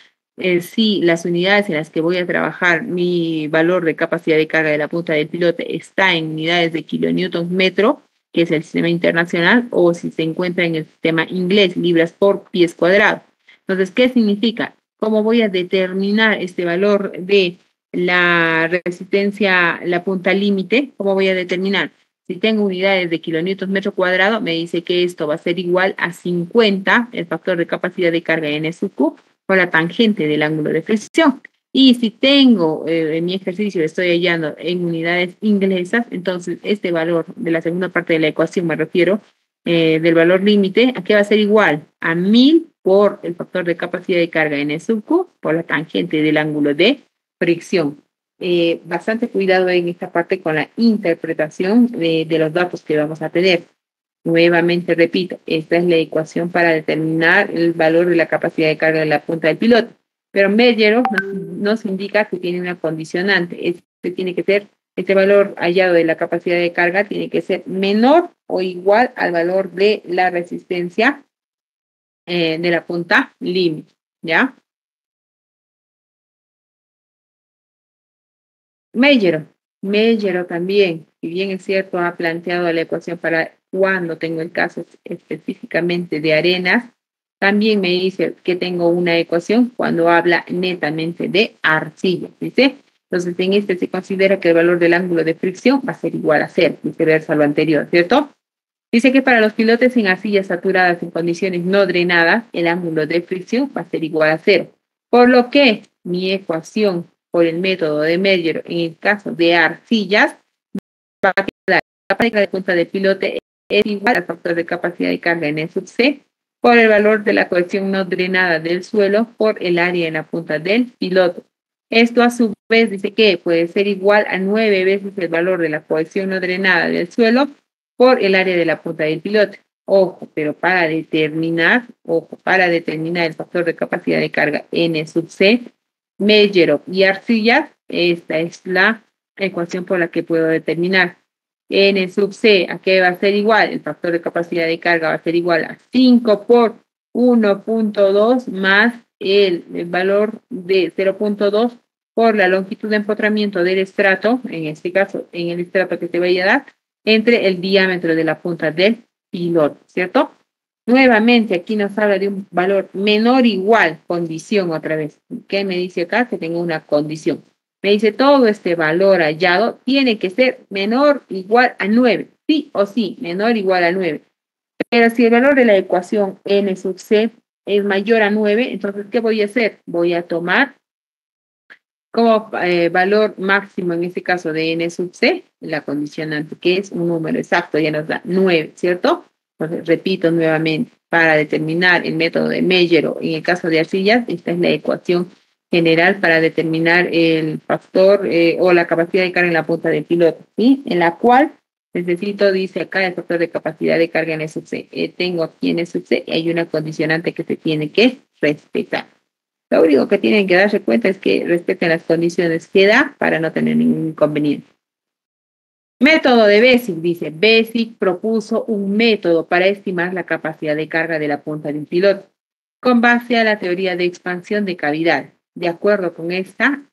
Si las unidades en las que voy a trabajar, mi valor de capacidad de carga de la punta del pilote está en unidades de kilonewtons metro, que es el sistema internacional, o si se encuentra en el sistema inglés, libras por pies cuadrados. Entonces, ¿qué significa? ¿Cómo voy a determinar este valor de la resistencia, la punta límite? ¿Cómo voy a determinar? Si tengo unidades de kilonewtons metro cuadrado, me dice que esto va a ser igual a 50, el factor de capacidad de carga N sub Q, por la tangente del ángulo de fricción. Y si tengo en mi ejercicio, estoy hallando en unidades inglesas, entonces este valor de la segunda parte de la ecuación, me refiero, del valor límite, ¿a qué va a ser igual? A 1000 por el factor de capacidad de carga N sub Q, por la tangente del ángulo de fricción. Bastante cuidado en esta parte con la interpretación de los datos que vamos a tener. Nuevamente repito, esta es la ecuación para determinar el valor de la capacidad de carga de la punta del piloto. Pero Mellero nos indica que tiene una condicionante, es que tiene que ser este valor hallado de la capacidad de carga tiene que ser menor o igual al valor de la resistencia de la punta límite, ¿ya? Mellero también, si bien es cierto, ha planteado la ecuación para cuando tengo el caso específicamente de arenas, también me dice que tengo una ecuación cuando habla netamente de arcilla, ¿dice? Entonces, en este se considera que el valor del ángulo de fricción va a ser igual a cero, viceversa a lo anterior, ¿cierto? Dice que para los pilotes en arcillas saturadas en condiciones no drenadas, el ángulo de fricción va a ser igual a cero. Por lo que mi ecuación por el método de Meyer en el caso de arcillas va a quedar la pareja de punta de pilote es igual al factor de capacidad de carga en E sub C por el valor de la cohesión no drenada del suelo por el área en la punta del piloto. Esto a su vez dice que puede ser igual a 9 veces el valor de la cohesión no drenada del suelo por el área de la punta del pilote. Ojo, pero para determinar el factor de capacidad de carga N sub C, Mellero y arcillas, esta es la ecuación por la que puedo determinar. N sub C, ¿a qué va a ser igual? El factor de capacidad de carga va a ser igual a 5 por 1.2 más el valor de 0.2 por la longitud de empotramiento del estrato, en este caso, en el estrato que te vaya a dar, entre el diámetro de la punta del piloto, ¿cierto? Nuevamente, aquí nos habla de un valor menor o igual, condición otra vez. ¿Qué me dice acá? Que tengo una condición. Me dice todo este valor hallado tiene que ser menor o igual a 9. Sí o sí, menor o igual a 9. Pero si el valor de la ecuación n sub c es mayor a 9, entonces, ¿qué voy a hacer? Voy a tomar como valor máximo, en este caso de n sub c, la condicionante, que es un número exacto, ya nos da 9, ¿cierto? Entonces, repito nuevamente, para determinar el método de Meyer o en el caso de arcillas, esta es la ecuación general para determinar el factor o la capacidad de carga en la punta del piloto, ¿sí? En la cual necesito, dice acá, el factor de capacidad de carga en el sub C. Tengo aquí en el sub C y hay una condicionante que se tiene que respetar. Lo único que tienen que darse cuenta es que respeten las condiciones que da para no tener ningún inconveniente. Método de Basic, dice, Basic propuso un método para estimar la capacidad de carga de la punta de un piloto con base a la teoría de expansión de cavidad. De acuerdo con esta,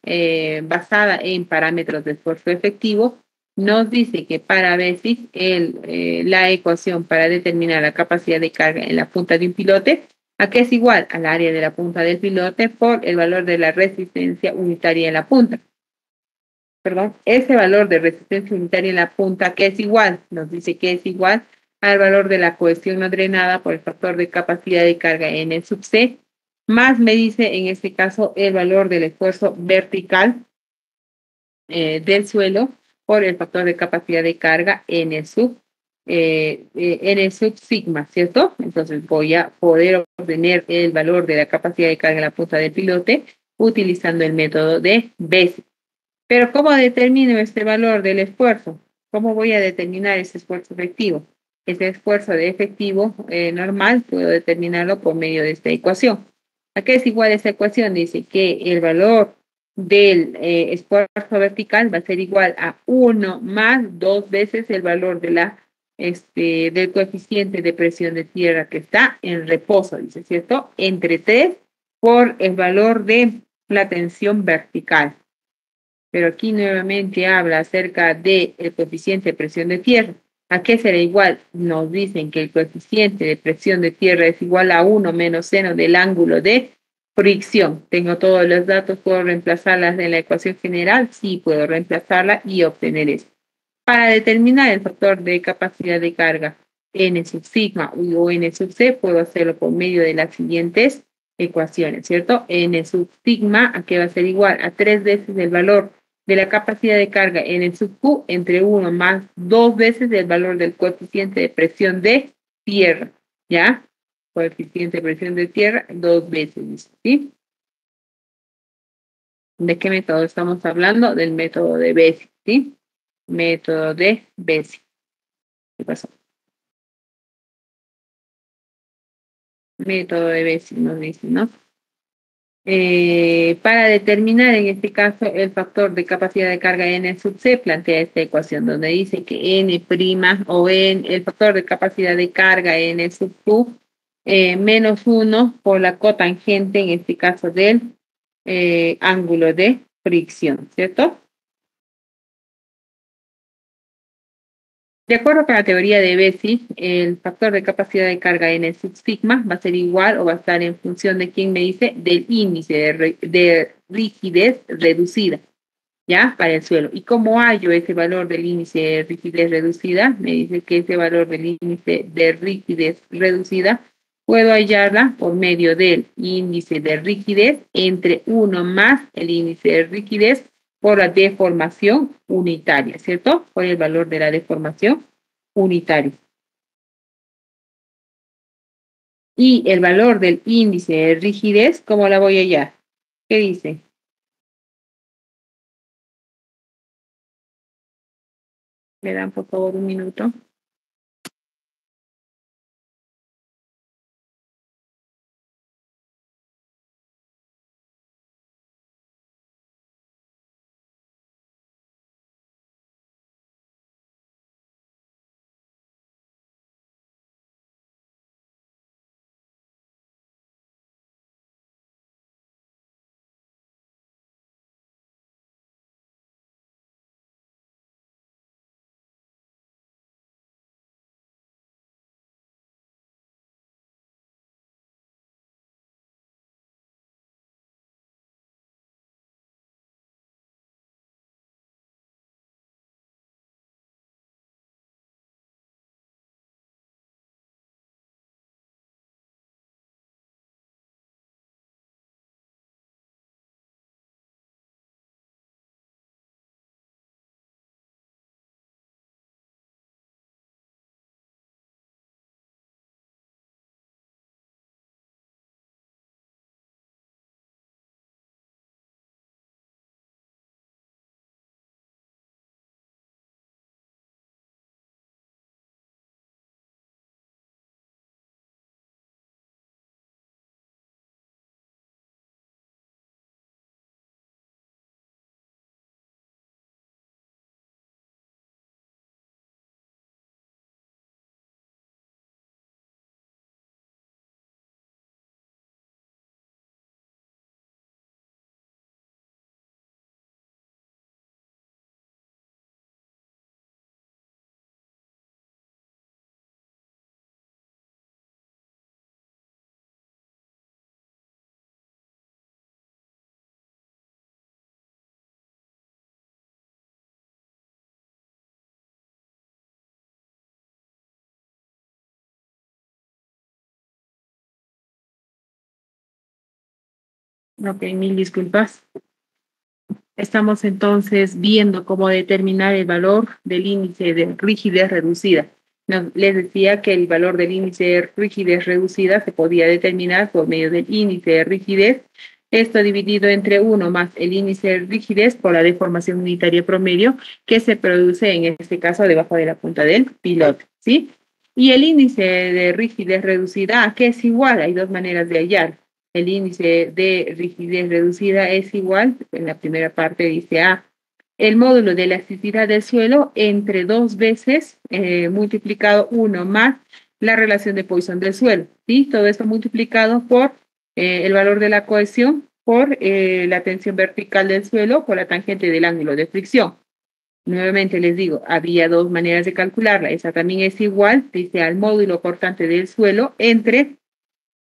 basada en parámetros de esfuerzo efectivo, nos dice que para Basic la ecuación para determinar la capacidad de carga en la punta de un pilote, ¿a qué es igual? Al área de la punta del pilote por el valor de la resistencia unitaria en la punta. Perdón, ese valor de resistencia unitaria en la punta, ¿qué es igual? Nos dice que es igual al valor de la cohesión no drenada por el factor de capacidad de carga N sub C, más me dice en este caso el valor del esfuerzo vertical del suelo por el factor de capacidad de carga N sub sigma, ¿cierto? Entonces voy a poder obtener el valor de la capacidad de carga en la punta del pilote utilizando el método de Basic. Pero ¿cómo determino este valor del esfuerzo? ¿Cómo voy a determinar ese esfuerzo efectivo? Ese esfuerzo de efectivo normal puedo determinarlo por medio de esta ecuación. ¿A qué es igual esta ecuación? Dice que el valor del esfuerzo vertical va a ser igual a 1 más 2 veces el valor de del coeficiente de presión de tierra que está en reposo, dice, ¿cierto? Entre 3 por el valor de la tensión vertical. Pero aquí nuevamente habla acerca del coeficiente de presión de tierra. ¿A qué será igual? Nos dicen que el coeficiente de presión de tierra es igual a 1 menos seno del ángulo de fricción. Tengo todos los datos, ¿puedo reemplazarlas en la ecuación general? Sí, puedo reemplazarla y obtener esto. Para determinar el factor de capacidad de carga N sub sigma o N sub C, puedo hacerlo por medio de las siguientes ecuaciones, ¿cierto? N sub sigma, ¿a qué va a ser igual? A 3 veces el valor de la capacidad de carga en el sub Q entre 1 más 2 veces el valor del coeficiente de presión de tierra, ¿ya? Coeficiente de presión de tierra 2 veces, ¿sí? ¿De qué método estamos hablando? Del método de Basic, ¿sí? Método de Basic. ¿Qué pasó? Método de Basic nos dice, ¿no? Para determinar en este caso el factor de capacidad de carga N sub C, plantea esta ecuación donde dice que N' o el factor de capacidad de carga N sub Q menos 1 por la cotangente, en este caso del ángulo de fricción, ¿cierto? De acuerdo con la teoría de Bézi, el factor de capacidad de carga N sub sigma va a ser igual o va a estar en función de quién me dice, del índice de rigidez reducida, ¿ya? Para el suelo. ¿Y cómo hallo ese valor del índice de rigidez reducida? Me dice que ese valor del índice de rigidez reducida puedo hallarla por medio del índice de rigidez entre 1 más el índice de rigidez por la deformación unitaria, ¿cierto? Por el valor de la deformación unitaria. Y el valor del índice de rigidez, ¿cómo la voy a hallar? ¿Qué dice? ¿Me dan por favor un minuto? Ok, mil disculpas. Estamos entonces viendo cómo determinar el valor del índice de rigidez reducida. Les decía que el valor del índice de rigidez reducida se podía determinar por medio del índice de rigidez, esto dividido entre 1 más el índice de rigidez por la deformación unitaria promedio que se produce en este caso debajo de la punta del pilote, ¿sí? Y el índice de rigidez reducida, ¿a qué es igual? Hay dos maneras de hallar. El índice de rigidez reducida es igual, en la primera parte dice A, el módulo de elasticidad del suelo entre 2 veces multiplicado 1 más la relación de Poisson del suelo, ¿sí? Todo esto multiplicado por el valor de la cohesión, por la tensión vertical del suelo, por la tangente del ángulo de fricción. Nuevamente les digo, había dos maneras de calcularla. Esa también es igual, dice, al módulo cortante del suelo entre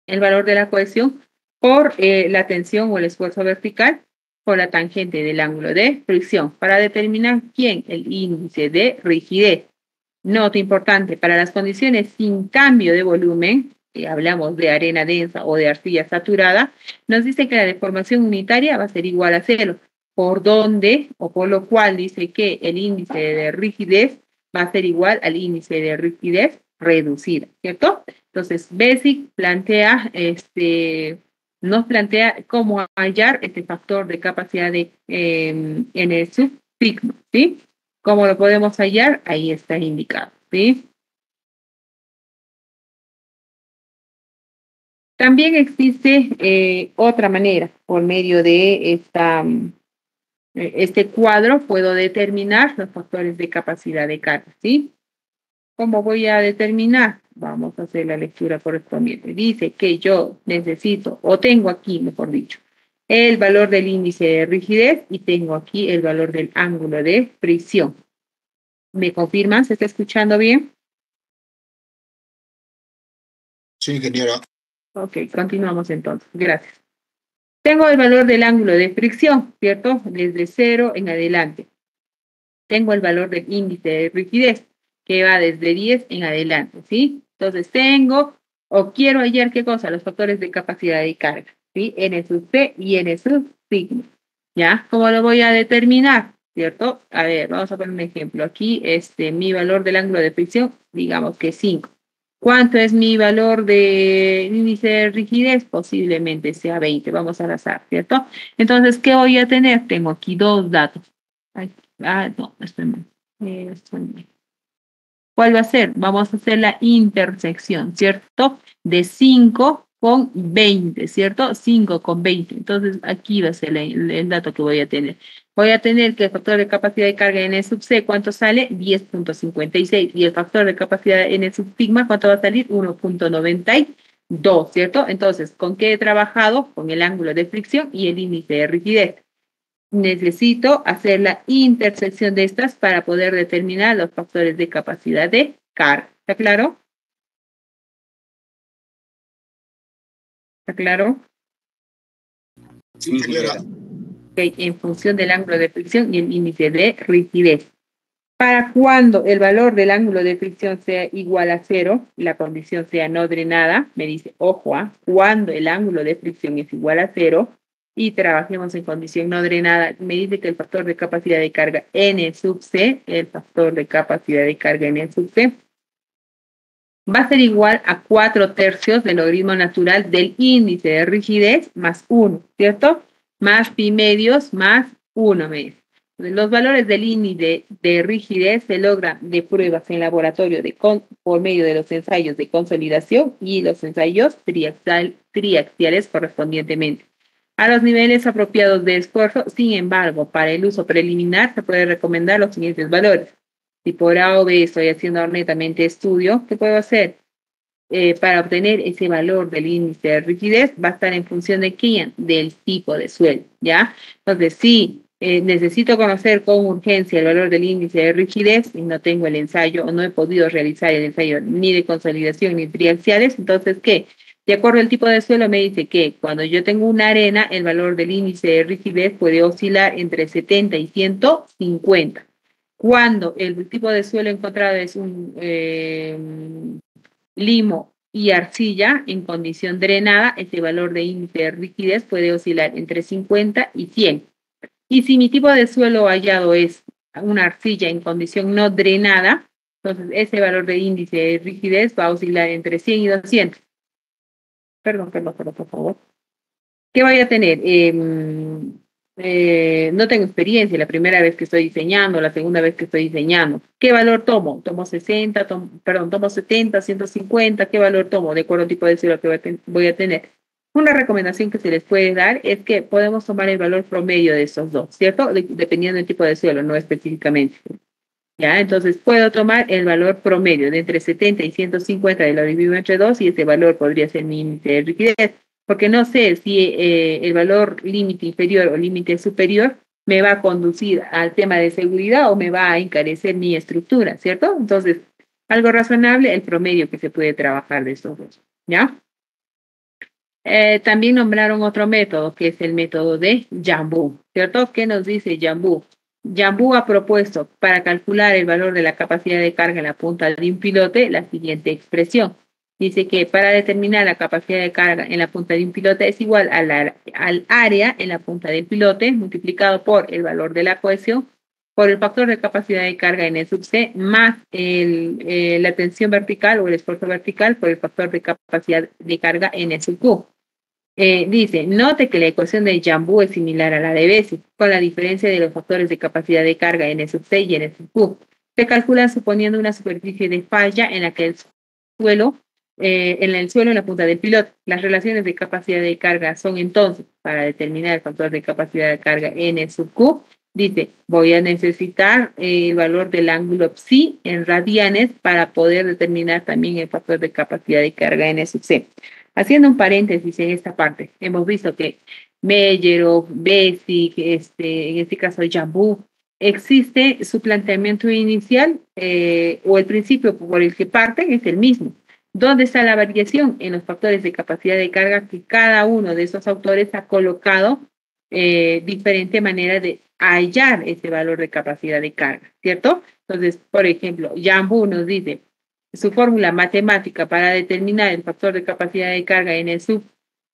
el valor de la cohesión por la tensión o el esfuerzo vertical por la tangente del ángulo de fricción para determinar quién, el índice de rigidez. Nota importante, para las condiciones sin cambio de volumen, hablamos de arena densa o de arcilla saturada, nos dice que la deformación unitaria va a ser igual a 0, por donde o por lo cual dice que el índice de rigidez va a ser igual al índice de rigidez reducida, ¿cierto? Entonces, Bézi plantea, nos plantea cómo hallar este factor de capacidad de en el subsigma, ¿sí? ¿Cómo lo podemos hallar? Ahí está indicado, ¿sí? También existe otra manera, por medio de este cuadro puedo determinar los factores de capacidad de carga, ¿sí? ¿Cómo voy a determinar? Vamos a hacer la lectura correspondiente. Dice que yo necesito, o tengo aquí, mejor dicho, el valor del índice de rigidez y tengo aquí el valor del ángulo de fricción. ¿Me confirman? ¿Se está escuchando bien? Sí, ingeniera. Ok, continuamos entonces. Gracias. Tengo el valor del ángulo de fricción, ¿cierto? Desde 0 en adelante. Tengo el valor del índice de rigidez, que va desde 10 en adelante, ¿sí? Entonces tengo, o quiero hallar, ¿qué cosa? Los factores de capacidad de carga, ¿sí? N sub P y N sub sigma, ¿ya? ¿Cómo lo voy a determinar? ¿Cierto? A ver, vamos a poner un ejemplo. Aquí, mi valor del ángulo de fricción, digamos que 5. ¿Cuánto es mi valor de índice de rigidez? Posiblemente sea 20, vamos al azar, ¿cierto? Entonces, ¿qué voy a tener? Tengo aquí dos datos. No, estoy mal. ¿Cuál va a ser? Vamos a hacer la intersección, ¿cierto? De 5 con 20, ¿cierto? 5 con 20. Entonces, aquí va a ser el dato que voy a tener. Voy a tener que el factor de capacidad de carga N sub C, ¿cuánto sale? 10.56. Y el factor de capacidad N sub sigma, ¿cuánto va a salir? 1.92, ¿cierto? Entonces, ¿con qué he trabajado? Con el ángulo de fricción y el índice de rigidez. Necesito hacer la intersección de estas para poder determinar los factores de capacidad de carga. ¿Está claro? ¿Está claro? Sí, ingeniera. Okay, en función del ángulo de fricción y el índice de rigidez. Para cuando el valor del ángulo de fricción sea igual a 0, la condición sea no drenada, me dice, ojo, cuando el ángulo de fricción es igual a 0 y trabajemos en condición no drenada, me dice que el factor de capacidad de carga N sub C, el factor de capacidad de carga N sub C, va a ser igual a 4/3 del logaritmo natural del índice de rigidez más 1, ¿cierto? Más pi medios más 1 me dice. Los valores del índice de rigidez se logran de pruebas en laboratorio por medio de los ensayos de consolidación y los ensayos triaxiales correspondientemente. A los niveles apropiados de esfuerzo, sin embargo, para el uso preliminar se puede recomendar los siguientes valores. Si por A o B estoy haciendo netamente estudio, ¿qué puedo hacer? Para obtener ese valor del índice de rigidez va a estar en función de quién, del tipo de suelo, ¿ya? Entonces, si necesito conocer con urgencia el valor del índice de rigidez y no tengo el ensayo o no he podido realizar el ensayo ni de consolidación ni triaxiales, entonces, ¿qué? De acuerdo al tipo de suelo me dice que cuando yo tengo una arena, el valor del índice de rigidez puede oscilar entre 70 y 150. Cuando el tipo de suelo encontrado es un limo y arcilla en condición drenada, ese valor de índice de rigidez puede oscilar entre 50 y 100. Y si mi tipo de suelo hallado es una arcilla en condición no drenada, entonces ese valor de índice de rigidez va a oscilar entre 100 y 200. Perdón, por favor. ¿Qué voy a tener? No tengo experiencia, la primera vez que estoy diseñando, la segunda vez que estoy diseñando. ¿Qué valor tomo? ¿Tomo 60? Tomo 70, 150? ¿Qué valor tomo? De acuerdo al tipo de suelo que voy a tener. Una recomendación que se les puede dar es que podemos tomar el valor promedio de esos dos, ¿cierto? Dependiendo del tipo de suelo, no específicamente. ¿Ya? Entonces puedo tomar el valor promedio de entre 70 y 150 de lo dividido entre 2 y ese valor podría ser mi índice de rigidez. Porque no sé si el valor límite inferior o límite superior me va a conducir al tema de seguridad o me va a encarecer mi estructura, ¿cierto? Entonces, algo razonable, el promedio que se puede trabajar de estos dos, ¿ya? También nombraron otro método, que es el método de Jambu, ¿cierto? ¿Qué nos dice Jambu? Jambu ha propuesto para calcular el valor de la capacidad de carga en la punta de un pilote la siguiente expresión. Dice que para determinar la capacidad de carga en la punta de un pilote es igual al área en la punta del pilote multiplicado por el valor de la cohesión por el factor de capacidad de carga en sub C más la tensión vertical o el esfuerzo vertical por el factor de capacidad de carga en sub Q. Dice, note que la ecuación de Jambu es similar a la de Bessel, con la diferencia de los factores de capacidad de carga en sub C y en sub Q. Se calcula suponiendo una superficie de falla en la que el suelo en el suelo en la punta del pilote. Las relaciones de capacidad de carga son entonces, para determinar el factor de capacidad de carga N sub Q, dice, voy a necesitar el valor del ángulo psi en radianes para poder determinar también el factor de capacidad de carga N sub C. Haciendo un paréntesis en esta parte, hemos visto que Meyer o Basic, en este caso Jambu, existe su planteamiento inicial o el principio por el que parten es el mismo. ¿Dónde está la variación? En los factores de capacidad de carga que cada uno de esos autores ha colocado diferente manera de hallar ese valor de capacidad de carga, ¿cierto? Entonces, por ejemplo, Jambu nos dice su fórmula matemática para determinar el factor de capacidad de carga en el sub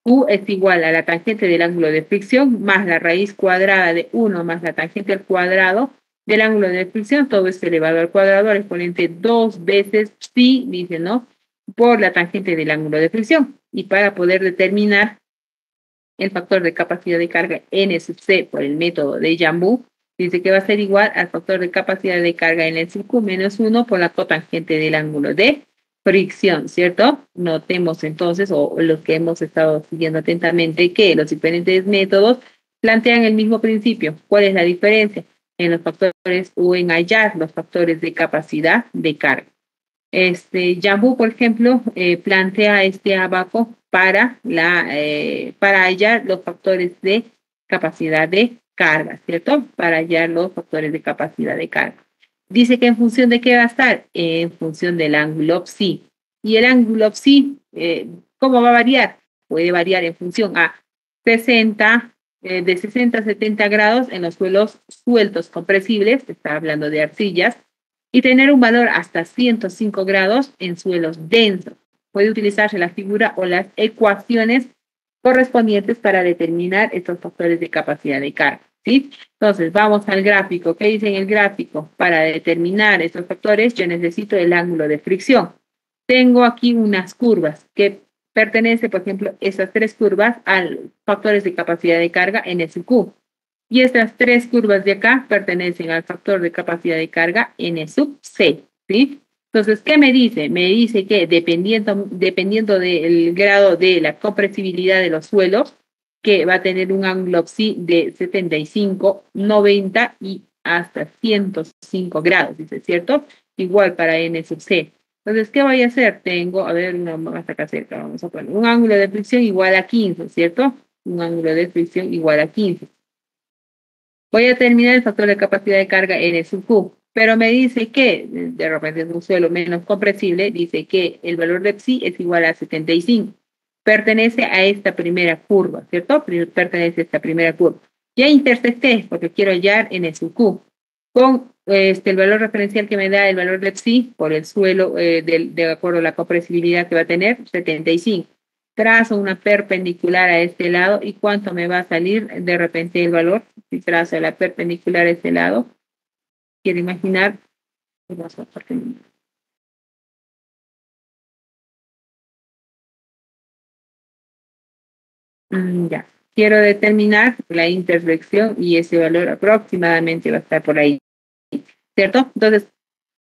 Q es igual a la tangente del ángulo de fricción más la raíz cuadrada de 1 más la tangente al cuadrado del ángulo de fricción, todo esto elevado al cuadrado al exponente 2 veces psi, dice, ¿no? Por la tangente del ángulo de fricción. Y para poder determinar el factor de capacidad de carga N sub C por el método de Jambu, dice que va a ser igual al factor de capacidad de carga N sub Q menos 1 por la cotangente del ángulo de fricción, ¿cierto? Notemos entonces, o los que hemos estado siguiendo atentamente, que los diferentes métodos plantean el mismo principio. ¿Cuál es la diferencia? En los factores o en hallar los factores de capacidad de carga. Jambu, por ejemplo, plantea este abaco para hallar los factores de capacidad de carga, ¿cierto? Para hallar los factores de capacidad de carga. Dice que en función de qué va a estar, en función del ángulo psi. Y el ángulo psi, ¿cómo va a variar? Puede variar en función a 60, de 60 a 70 grados en los suelos sueltos compresibles, está hablando de arcillas, y tener un valor hasta 105 grados en suelos densos. Puede utilizarse la figura o las ecuaciones correspondientes para determinar estos factores de capacidad de carga, ¿sí? Entonces, vamos al gráfico. ¿Qué dice en el gráfico? Para determinar estos factores, yo necesito el ángulo de fricción. Tengo aquí unas curvas que pertenecen, por ejemplo, esas tres curvas a factores de capacidad de carga N sub Q. Y estas tres curvas de acá pertenecen al factor de capacidad de carga N sub C, ¿sí? Entonces, ¿qué me dice? Me dice que dependiendo del grado de la compresibilidad de los suelos, que va a tener un ángulo psi de 75, 90 y hasta 105 grados, dice, ¿cierto? Igual para N sub C. Entonces, ¿qué voy a hacer? Tengo, a ver, más acá cerca, vamos a poner un ángulo de fricción igual a 15, ¿cierto? Un ángulo de fricción igual a 15. Voy a determinar el factor de capacidad de carga N sub Q, pero me dice que, de repente es un suelo menos compresible, dice que el valor de psi es igual a 75. Pertenece a esta primera curva, ¿cierto? Pertenece a esta primera curva. Ya intersecté, porque quiero hallar N sub Q, con el valor referencial que me da el valor de psi por el suelo, de acuerdo a la compresibilidad que va a tener, 75. Trazo una perpendicular a este lado y cuánto me va a salir de repente el valor. Si trazo la perpendicular a este lado, quiero imaginar. Ya, quiero determinar la intersección y ese valor aproximadamente va a estar por ahí, ¿cierto? Entonces,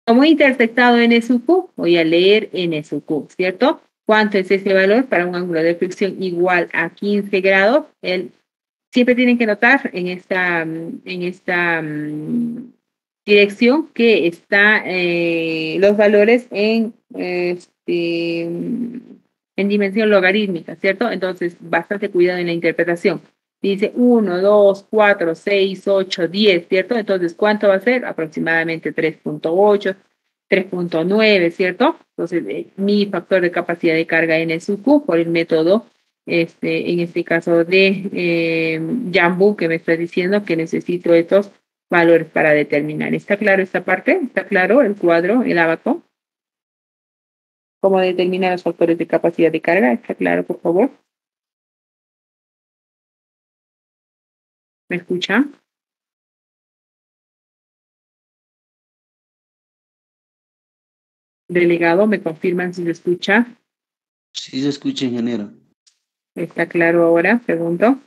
como he intersectado N sub Q, voy a leer N sub Q, ¿cierto? ¿Cuánto es ese valor para un ángulo de fricción igual a 15 grados? Siempre tienen que notar en esta dirección que está los valores en dimensión logarítmica, ¿cierto? Entonces, bastante cuidado en la interpretación. Dice 1, 2, 4, 6, 8, 10, ¿cierto? Entonces, ¿cuánto va a ser? Aproximadamente 3.8, 3.9, ¿cierto? Entonces, mi factor de capacidad de carga N sub Q por el método, en este caso de Jambu, que me está diciendo que necesito estos valores para determinar. ¿Está claro esta parte? ¿Está claro el cuadro, el abaco? ¿Cómo determinar los factores de capacidad de carga? ¿Está claro, por favor? ¿Me escucha? Delegado, ¿me confirman si se escucha? Sí se escucha, ingeniero. ¿Está claro ahora? Pregunto.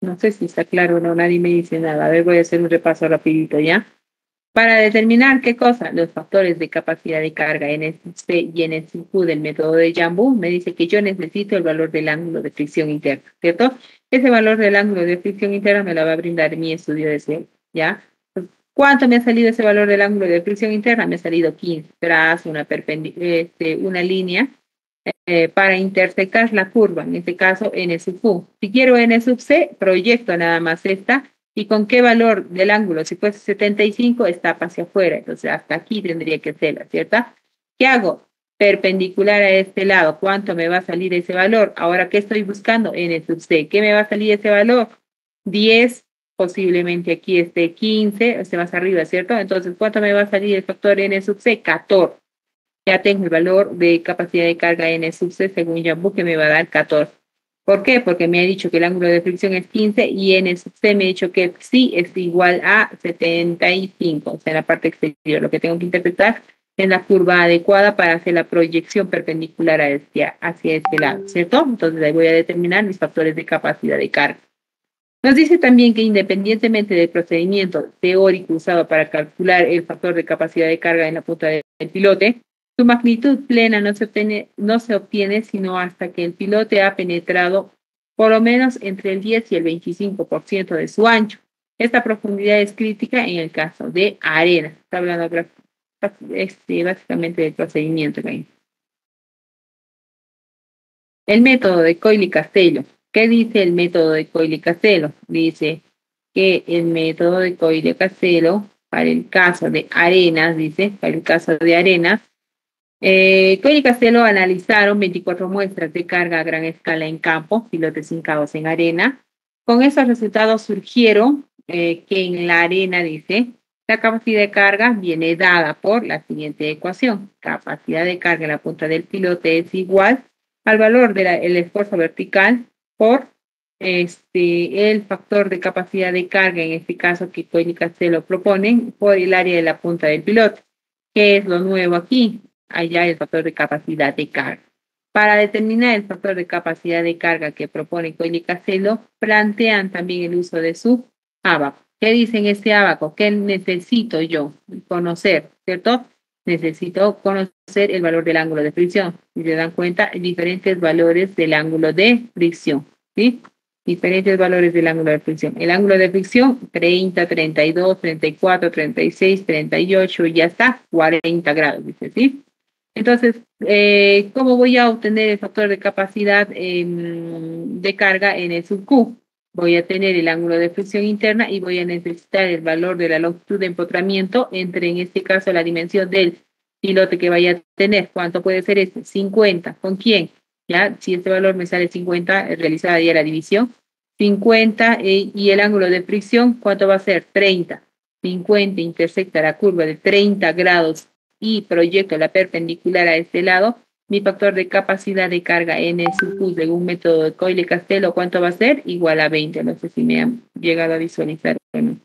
No sé si está claro o no, nadie me dice nada. A ver, voy a hacer un repaso rapidito, ¿ya? Para determinar qué cosa, los factores de capacidad de carga en el C y en el Q del método de Jambu, me dice que yo necesito el valor del ángulo de fricción interna, ¿cierto? Ese valor del ángulo de fricción interna me lo va a brindar mi estudio de C, ¿ya? ¿Cuánto me ha salido ese valor del ángulo de fricción interna? Me ha salido 15. Trazo una línea para intersectar la curva, en este caso N sub Q. Si quiero N sub C, proyecto nada más esta. ¿Y con qué valor del ángulo? Si fuese 75, está hacia afuera. Entonces, hasta aquí tendría que ser, ¿cierto? ¿Qué hago? Perpendicular a este lado. ¿Cuánto me va a salir ese valor? Ahora, ¿qué estoy buscando? N sub C. ¿Qué me va a salir ese valor? 10, posiblemente aquí esté 15, esté más arriba, ¿cierto? Entonces, ¿cuánto me va a salir el factor N sub C? 14. Ya tengo el valor de capacidad de carga N sub C según Jambu que me va a dar 14. ¿Por qué? Porque me ha dicho que el ángulo de fricción es 15 y N sub C me ha dicho que sí es igual a 75, o sea, en la parte exterior. Lo que tengo que interpretar es la curva adecuada para hacer la proyección perpendicular hacia este lado, ¿cierto? Entonces ahí voy a determinar mis factores de capacidad de carga. Nos dice también que independientemente del procedimiento teórico usado para calcular el factor de capacidad de carga en la punta del pilote, su magnitud plena no se obtiene sino hasta que el pilote ha penetrado por lo menos entre el 10 y el 25% de su ancho. Esta profundidad es crítica en el caso de arena. Está hablando básicamente del procedimiento. El método de Coyle-Castello. ¿Qué dice el método de Coyle-Castello? Dice que el método de Coyle-Castello, para el caso de arenas, Coyle-Castello analizaron 24 muestras de carga a gran escala en campo, pilotes hincados en arena. Con esos resultados surgieron que en la arena, dice, la capacidad de carga viene dada por la siguiente ecuación. Capacidad de carga en la punta del pilote es igual al valor del esfuerzo vertical por el factor de capacidad de carga, en este caso que Coyle-Castello proponen, por el área de la punta del pilote. ¿Qué es lo nuevo aquí? Allá el factor de capacidad de carga. Para determinar el factor de capacidad de carga que propone Coyle-Castello, plantean también el uso de su ábaco. ¿Qué dicen este ábaco? ¿Qué necesito yo conocer? ¿Cierto? Necesito conocer el valor del ángulo de fricción. Si se dan cuenta, diferentes valores del ángulo de fricción. ¿Sí? Diferentes valores del ángulo de fricción. El ángulo de fricción, 30, 32, 34, 36, 38 y hasta 40 grados, dice, ¿sí? Entonces, ¿cómo voy a obtener el factor de capacidad de carga en el sub Q? Voy a tener el ángulo de fricción interna y voy a necesitar el valor de la longitud de empotramiento entre, en este caso, la dimensión del pilote que vaya a tener. ¿Cuánto puede ser este? 50. ¿Con quién? ¿Ya? Si este valor me sale 50, realizada ya la división. 50 y el ángulo de fricción, ¿cuánto va a ser? 30. 50 intersecta la curva de 30 grados y proyecto la perpendicular a este lado. Mi factor de capacidad de carga N sub Q según método de Coyle-Castello, ¿cuánto va a ser? Igual a 20. No sé si me han llegado a visualizar. Bueno.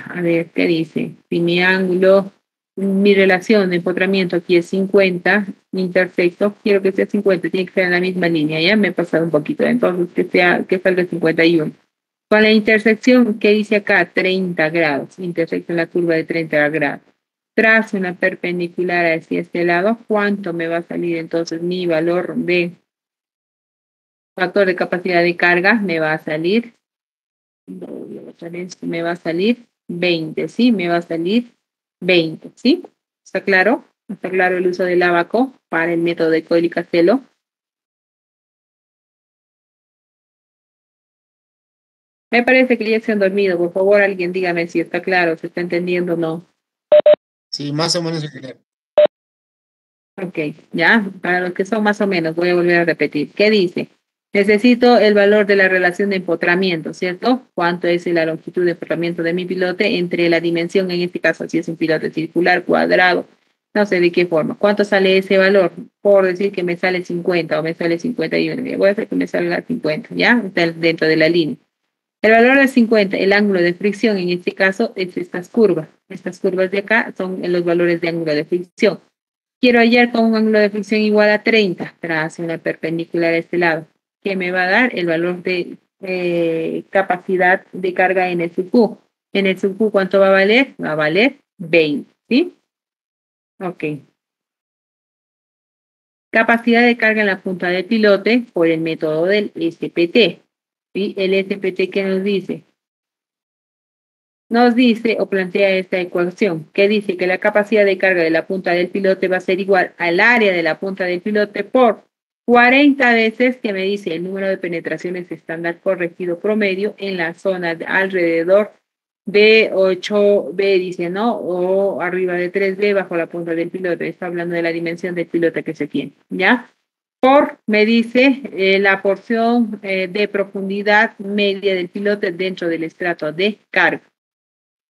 A ver, ¿qué dice? Si mi ángulo, mi relación de empotramiento aquí es 50, mi intersecto, quiero que sea 50, tiene que ser en la misma línea, ya me he pasado un poquito, entonces que salga 51. Con la intersección, ¿qué dice acá? 30 grados, intersecta la curva de 30 grados. Trazo una perpendicular hacia este lado, ¿cuánto me va a salir entonces mi valor de factor de capacidad de carga? Me va a salir 20, ¿sí? Me va a salir 20, ¿sí? ¿Está claro? ¿Está claro el uso del ábaco para el método de Coyle-Castello? Me parece que ya se han dormido. Por favor, alguien dígame si está claro, si está entendiendo o no. Sí, más o menos, ingeniero. Ok, ya, para los que son más o menos, voy a volver a repetir. ¿Qué dice? Necesito el valor de la relación de empotramiento, ¿cierto? ¿Cuánto es la longitud de empotramiento de mi pilote entre la dimensión, en este caso, si es un pilote circular, cuadrado, no sé de qué forma? ¿Cuánto sale ese valor? Por decir que me sale 50 o me sale 51. Voy a hacer que me salga 50, ¿ya? Está dentro de la línea. El valor de 50, el ángulo de fricción, en este caso, es estas curvas. Estas curvas de acá son los valores de ángulo de fricción. Quiero hallar con un ángulo de fricción igual a 30, trazo una perpendicular a este lado, que me va a dar el valor de capacidad de carga en el sub Q. En el sub Q, ¿cuánto va a valer? Va a valer 20, ¿sí? Ok. Capacidad de carga en la punta del pilote por el método del SPT. ¿Sí? El SPT, ¿qué nos dice? Nos dice o plantea esta ecuación que dice que la capacidad de carga de la punta del pilote va a ser igual al área de la punta del pilote por 40 veces, que me dice el número de penetraciones estándar corregido promedio en la zona de alrededor de 8B, dice, ¿no? O arriba de 3B bajo la punta del pilote. Está hablando de la dimensión del pilote que se tiene, ¿ya? Por, me dice, la porción de profundidad media del pilote dentro del estrato de carga.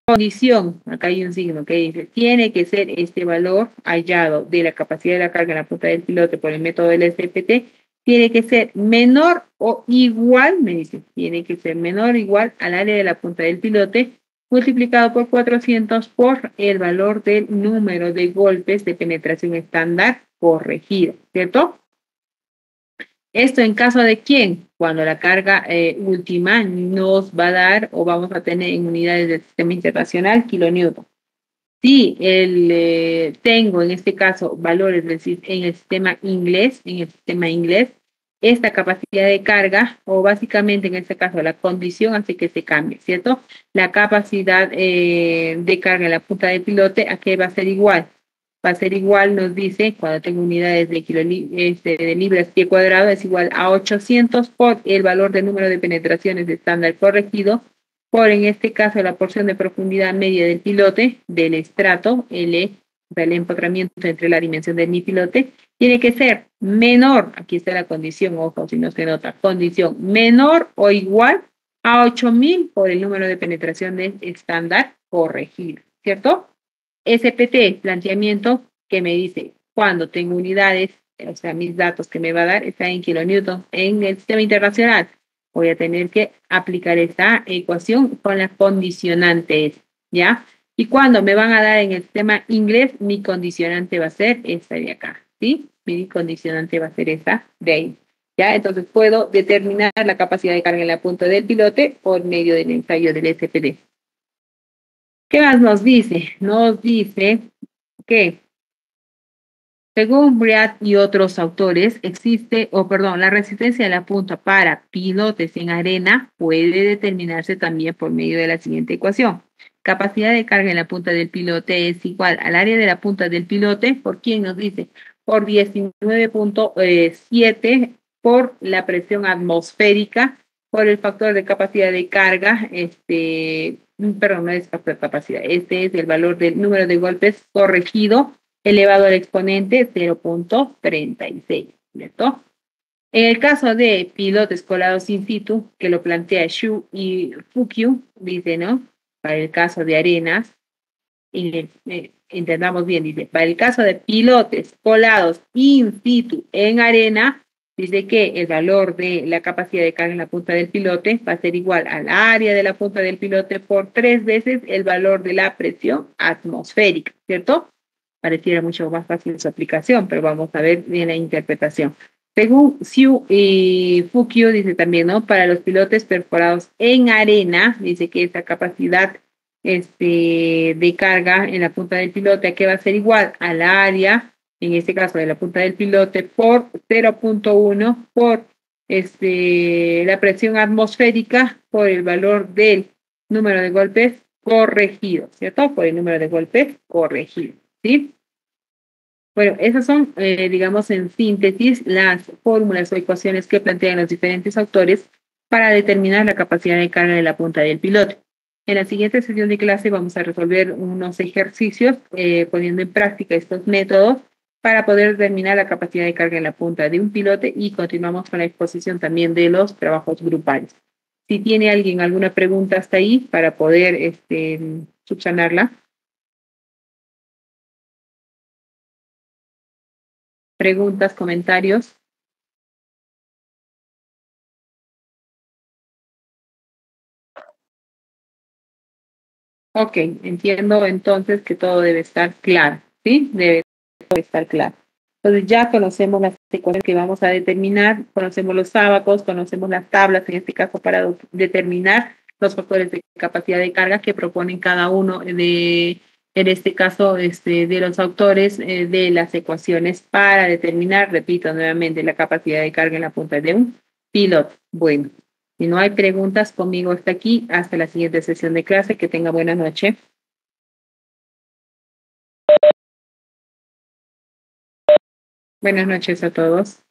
Condición, acá hay un signo que dice, tiene que ser este valor hallado de la capacidad de la carga en la punta del pilote por el método del SPT, tiene que ser menor o igual, me dice, tiene que ser menor o igual al área de la punta del pilote multiplicado por 400 por el valor del número de golpes de penetración estándar corregido, ¿cierto? Esto en caso de quién, cuando la carga última nos va a dar o vamos a tener en unidades del sistema internacional kilonewton. Si tengo en este caso valores en el sistema inglés, esta capacidad de carga, o básicamente en este caso la condición hace que se cambie, ¿cierto? La capacidad de carga en la punta del pilote, ¿a qué va a ser igual? Va a ser igual, nos dice, cuando tengo unidades de libras pie cuadrado, es igual a 800 por el valor del número de penetraciones de estándar corregido, por en este caso la porción de profundidad media del pilote, del estrato, L, del empotramiento entre la dimensión de mi pilote, tiene que ser menor, aquí está la condición, ojo, si no se nota, condición menor o igual a 8000 por el número de penetración de estándar corregido, ¿cierto? SPT, planteamiento que me dice cuando tengo unidades, o sea, mis datos que me va a dar están en kilonewton en el sistema internacional. Voy a tener que aplicar esta ecuación con la condicionante, ¿ya? Y cuando me van a dar en el sistema inglés, mi condicionante va a ser esta de acá, ¿sí? Mi condicionante va a ser esta de ahí, ¿ya? Entonces puedo determinar la capacidad de carga en la punta del pilote por medio del ensayo del SPT. ¿Qué más nos dice? Nos dice que, según Briat y otros autores, la resistencia de la punta para pilotes en arena puede determinarse también por medio de la siguiente ecuación. Capacidad de carga en la punta del pilote es igual al área de la punta del pilote, ¿por quién nos dice? Por 19.7 por la presión atmosférica, por el factor de capacidad de carga, no es factor de capacidad, este es el valor del número de golpes corregido elevado al exponente 0.36, ¿cierto? En el caso de pilotes colados in situ, que lo plantea Xu y Fukyu, dice, ¿no? Para el caso de arenas, entendamos bien, dice, para el caso de pilotes colados in situ en arena, dice que el valor de la capacidad de carga en la punta del pilote va a ser igual al área de la punta del pilote por 3 veces el valor de la presión atmosférica, ¿cierto? Pareciera mucho más fácil su aplicación, pero vamos a ver bien la interpretación. Según Xu y Fukyu, dice también, ¿no? Para los pilotes perforados en arena, dice que esa capacidad de carga en la punta del pilote, ¿a qué va a ser igual? Al área, en este caso de la punta del pilote, por 0.1 por la presión atmosférica por el valor del número de golpes corregido, ¿cierto? Por el número de golpes corregido, ¿sí? Bueno, esas son, digamos, en síntesis, las fórmulas o ecuaciones que plantean los diferentes autores para determinar la capacidad de carga de la punta del pilote. En la siguiente sesión de clase vamos a resolver unos ejercicios poniendo en práctica estos métodos para poder determinar la capacidad de carga en la punta de un pilote y continuamos con la exposición también de los trabajos grupales. Si tiene alguien alguna pregunta hasta ahí para poder subsanarla. Preguntas, comentarios. Ok, entiendo entonces que todo debe estar claro, ¿sí? Debe estar claro. Entonces ya conocemos las ecuaciones que vamos a determinar, conocemos los ábacos, conocemos las tablas, en este caso para determinar los factores de capacidad de carga que proponen cada uno de, en este caso, de los autores de las ecuaciones para determinar, repito nuevamente, la capacidad de carga en la punta de un piloto. Bueno, si no hay preguntas, conmigo hasta aquí, hasta la siguiente sesión de clase. Que tenga buena noche. Buenas noches a todos.